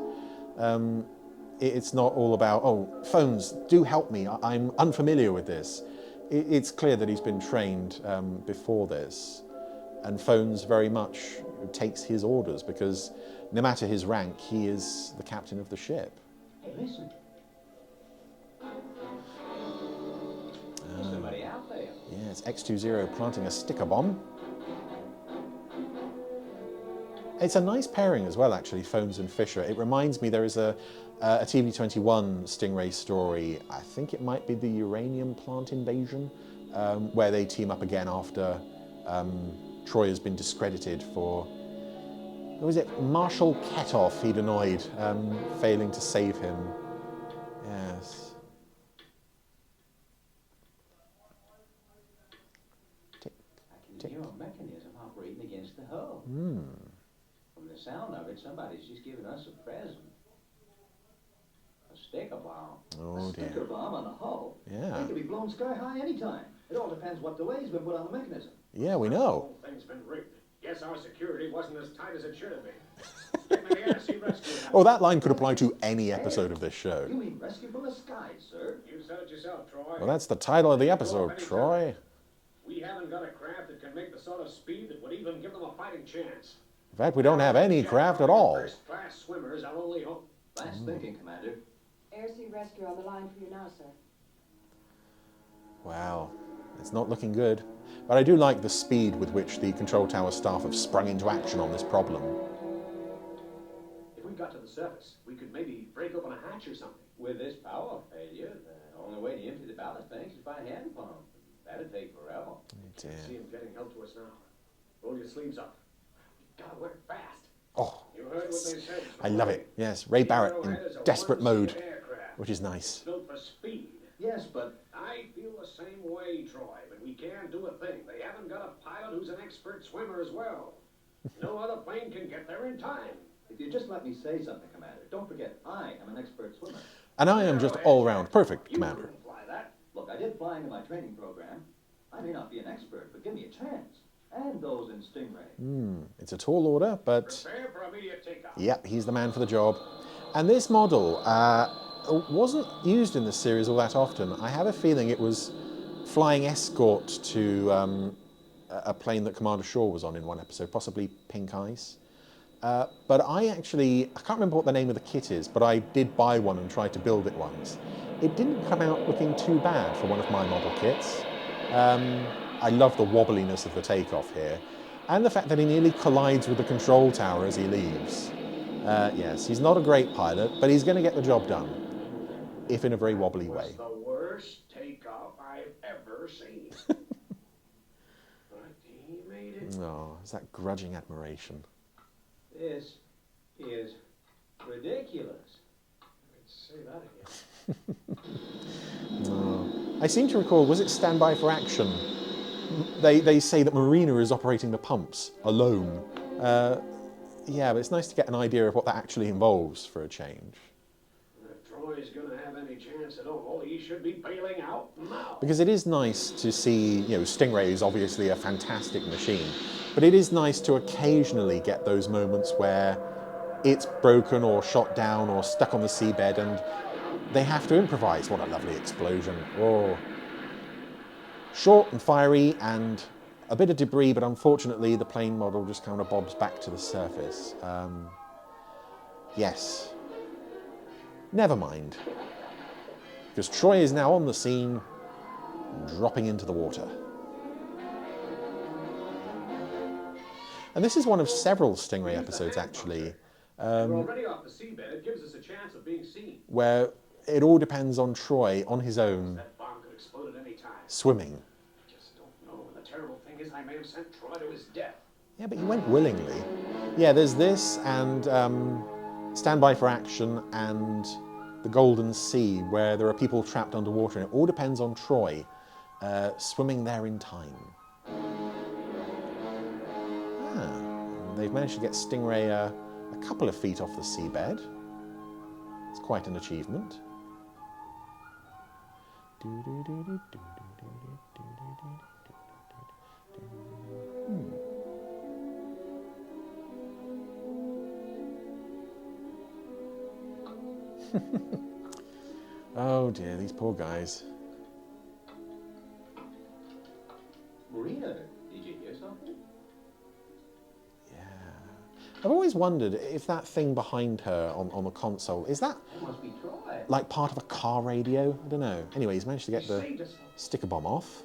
It's not all about, oh, Phones, do help me, I'm unfamiliar with this. It's clear that he's been trained before this, and Phones very much takes his orders because no matter his rank, he is the captain of the ship. Hey, listen. It's X20 planting a sticker bomb. It's a nice pairing as well, actually, Phones and Fisher. It reminds me there is a TV21 Stingray story, I think it might be the uranium plant invasion, where they team up again after Troy has been discredited for, who was it, Marshal Ketoff he'd annoyed, failing to save him. Yes. I can hear a mechanism operating against the hull. Hmm. From the sound of it, somebody's just giving us a present. A sticker bomb. Oh A sticker bomb on the hull? Yeah. It could be blown sky high anytime. It all depends what delay's been put on the mechanism. Yeah, we know. The whole thing's been rigged. Guess our security wasn't as tight as it should have been. Take me to the rescue. Oh, that line could apply to any episode of this show. You mean rescue from the skies, sir? You said it yourself, Troy. Well, that's the title of the episode, Troy. We haven't got a craft that can make the sort of speed that would even give them a fighting chance. In fact, we don't have any craft at all. First-class swimmers, our only hope. Fast thinking, Commander. Air Sea Rescue on the line for you now, sir. Wow, it's not looking good. But I do like the speed with which the control tower staff have sprung into action on this problem. If we got to the surface, we could maybe break open a hatch or something. With this power failure, the only way to empty the ballast tanks is by hand pump. That'd take forever. I see him getting held to us now. Roll your sleeves up. You gotta work fast. Oh, You heard what they said. I love it. Yes, Ray Barrett in desperate mode, which is nice. Built for speed. Yes, but I feel the same way, Troy, but we can't do a thing. They haven't got a pilot who's an expert swimmer as well. No other plane can get there in time. if you just let me say something, Commander, don't forget, I am an expert swimmer. And I am just all-round perfect, Commander. Fly that. Look, I did flying in my training program. I may not be an expert, but give me a chance. And those in Stingray. It's a tall order, but Prepare for immediate takeoff. yep, he's the man for the job. And this model wasn't used in this series all that often. I have a feeling it was flying escort to a plane that Commander Shaw was on in one episode, possibly Pink Ice. But I can't remember what the name of the kit is, but I did buy one and tried to build it once. It didn't come out looking too bad for one of my model kits. I love the wobbliness of the takeoff here, and the fact that he nearly collides with the control tower as he leaves. Yes, he's not a great pilot, but he's going to get the job done, if in a very wobbly way. The worst takeoff I've ever seen. But he made it. Oh, it's that grudging admiration. This is ridiculous. Say that again. Oh. I seem to recall, was it Standby for Action? They say that Marina is operating the pumps alone. Yeah, but it's nice to get an idea of what that actually involves for a change. If Troy's gonna have any chance at all, he should be bailing out now. Because it is nice to see, Stingray is obviously a fantastic machine, but it is nice to occasionally get those moments where it's broken or shot down or stuck on the seabed and they have to improvise. What a lovely explosion. Oh. Short and fiery and a bit of debris, but unfortunately the plane model just kind of bobs back to the surface. Yes. Never mind. Because Troy is now on the scene, dropping into the water. And this is one of several Stingray episodes, actually, We're already off the seabed. It gives us a chance of being seen. where it all depends on Troy, on his own, That bomb could explode at any time. swimming. I just don't know. And the terrible thing is, I may have sent Troy to his death. Yeah, but he went willingly. Yeah, there's this and Standby for Action and the Golden Sea, where there are people trapped underwater, and it all depends on Troy swimming there in time. They've managed to get Stingray a couple of feet off the seabed. It's quite an achievement. Oh dear, these poor guys. Marina, did you hear something? I've always wondered if that thing behind her on the console, is that That must be Troy. like part of a car radio? I don't know. Anyway, he's managed to get the sticker bomb off.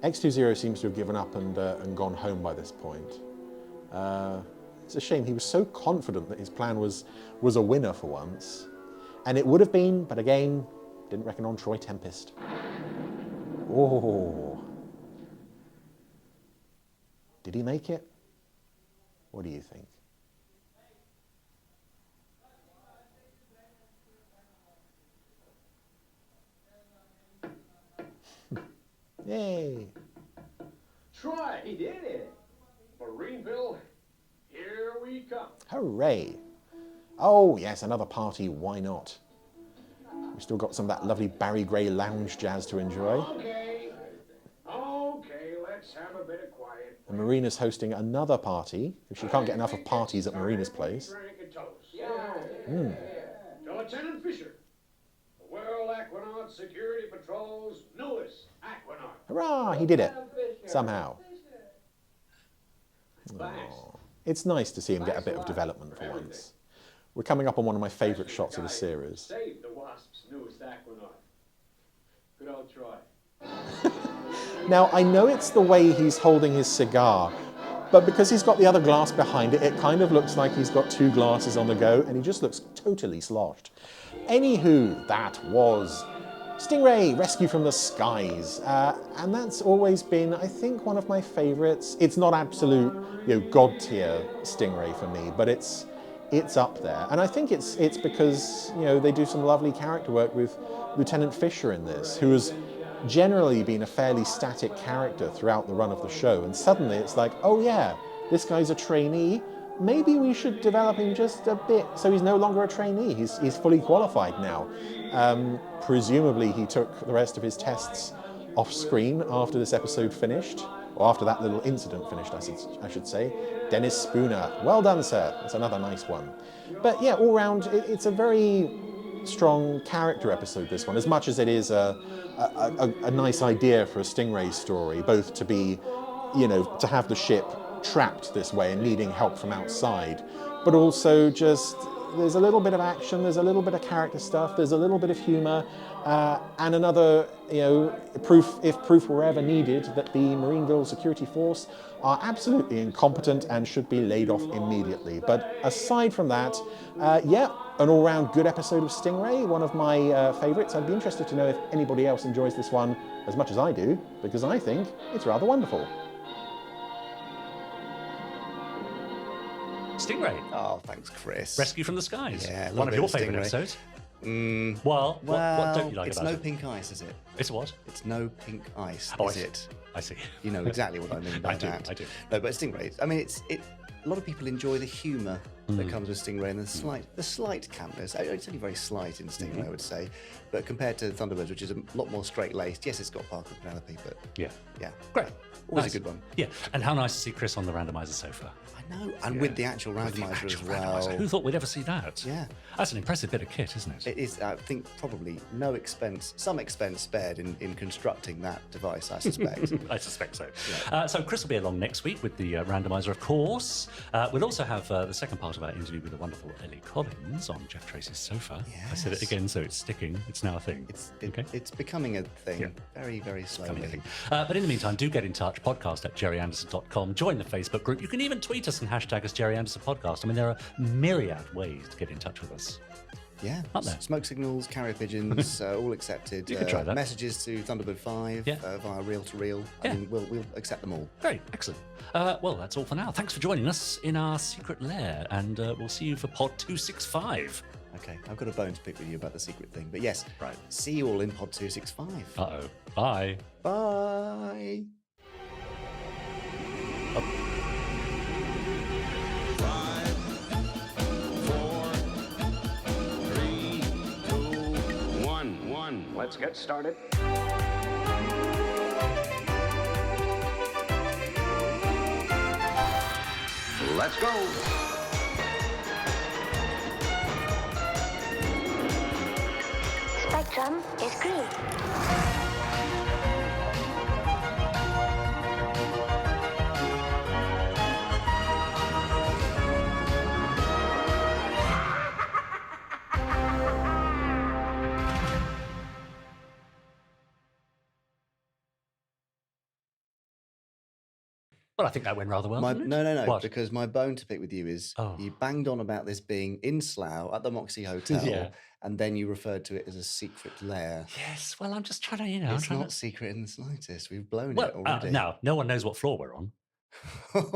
X20 seems to have given up and gone home by this point. It's a shame. He was so confident that his plan was a winner for once. And it would have been, but again, didn't reckon on Troy Tempest. Oh. Did he make it? What do you think? Yay! Troy, he did it. Marineville, here we come. Hooray! Oh yes, another party, why not? We've still got some of that lovely Barry Gray lounge jazz to enjoy. Okay, let's have a bit of quiet. And Marina's hosting another party, because she can't get enough of parties at Marina's place. Drink a toast. To Lieutenant Fisher, the World Aquanaut Security Patrol's newest aquanaut. Hurrah! He did it. Somehow. Oh, it's nice to see him get a bit of development for once. We're coming up on one of my favourite shots of the series. Saved the Wasp's newest aquanaut. Good old Troy. Now, I know it's the way he's holding his cigar, but because he's got the other glass behind it, it kind of looks like he's got two glasses on the go, and he just looks totally sloshed. Anywho, that was Stingray, Rescue from the Skies, and that's always been, I think, one of my favourites. It's not absolute, god tier Stingray for me, but it's up there, and I think it's because they do some lovely character work with Lieutenant Fisher in this, who has generally been a fairly static character throughout the run of the show, and suddenly it's like, oh yeah, this guy's a trainee. Maybe we should develop him just a bit so he's no longer a trainee. He's fully qualified now. Presumably he took the rest of his tests off screen after this episode finished, or after that little incident finished, I should say. Dennis Spooner, well done, sir. That's another nice one. But yeah, all round, it's a very strong character episode, this one, as much as it is a nice idea for a Stingray story, both to be, to have the ship trapped this way and needing help from outside, but also just there's a little bit of action, there's a little bit of character stuff, there's a little bit of humour, and another, proof, if proof were ever needed, that the Marineville Security Force are absolutely incompetent and should be laid off immediately. But aside from that, yeah, an all-round good episode of Stingray, one of my favourites. I'd be interested to know if anybody else enjoys this one as much as I do, because I think it's rather wonderful. Stingray. Oh, thanks, Chris. Rescue from the Skies. Yeah, one of your favourite episodes. Well, what don't you like it's about it? no pink ice, is it? It's what? It's no pink ice, Oh, is it? I see. You know exactly what I mean by I do. No, but Stingray. I mean, a lot of people enjoy the humour that comes with Stingray and the slight campness. It's only very slight in Stingray, I would say. But compared to Thunderbirds, which is a lot more straight-laced, yes, it's got Parker and Penelope, but yeah, great. Always nice. a good one. Yeah, and how nice to see Chris on the Randomiser sofa. I know, and with the actual randomiser as well. Randomiser. Who thought we'd ever see that? Yeah. That's an impressive bit of kit, isn't it? It is, I think, probably some expense spared in constructing that device, I suspect. I suspect so. Yeah. So Chris will be along next week with the Randomiser, of course. We'll also have the second part of our interview with the wonderful Ellie Collins on Jeff Tracy's sofa. Yes. I said it again, so it's sticking. It's now a thing. It's becoming a thing, very, very slowly. But in the meantime, do get in touch, podcast@jerryanderson.com. Join the Facebook group. You can even tweet us and hashtag us Gerry Anderson Podcast. I mean, there are myriad ways to get in touch with us. Yeah, aren't there? Smoke signals, carrier pigeons, all accepted. You can try that. Messages to Thunderbird 5 via reel-to-reel. I mean, we'll accept them all. Great, excellent. Well, that's all for now. Thanks for joining us in our secret lair, and we'll see you for Pod 265. Okay, I've got a bone to pick with you about the secret thing, but yes, right. See you all in Pod 265. Uh-oh. Bye. Bye. Oh. 1. Let's get started. Let's go. Spectrum is green. Well, I think that went rather well. No, didn't it? no, What? because my bone to pick with you is you banged on about this being in Slough at the Moxy Hotel, Yeah. and then you referred to it as a secret lair. Yes, well, I'm just trying to, you know. It's not secret in the slightest. We've blown Well, it already. now, no one knows what floor we're on.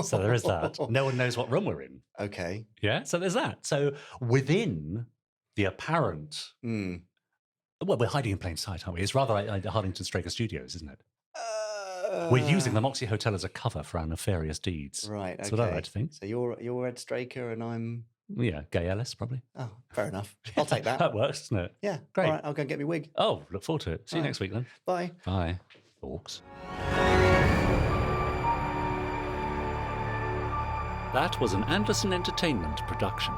So there is that. No one knows what room we're in. Okay. Yeah, so there's that. So within the apparent... Well, we're hiding in plain sight, aren't we? It's rather like Harlington Straker Studios, isn't it? We're using the Moxy Hotel as a cover for our nefarious deeds. Right, okay. That's what I like to think. So you're Ed Straker and I'm... Yeah, Gay Ellis, probably. Oh, fair enough. I'll take that. That works, doesn't it? Yeah. Great. All right, I'll go and get my wig. Oh, look forward to it. See you Right. next week then. Bye. Bye. Orcs. That was an Anderson Entertainment production.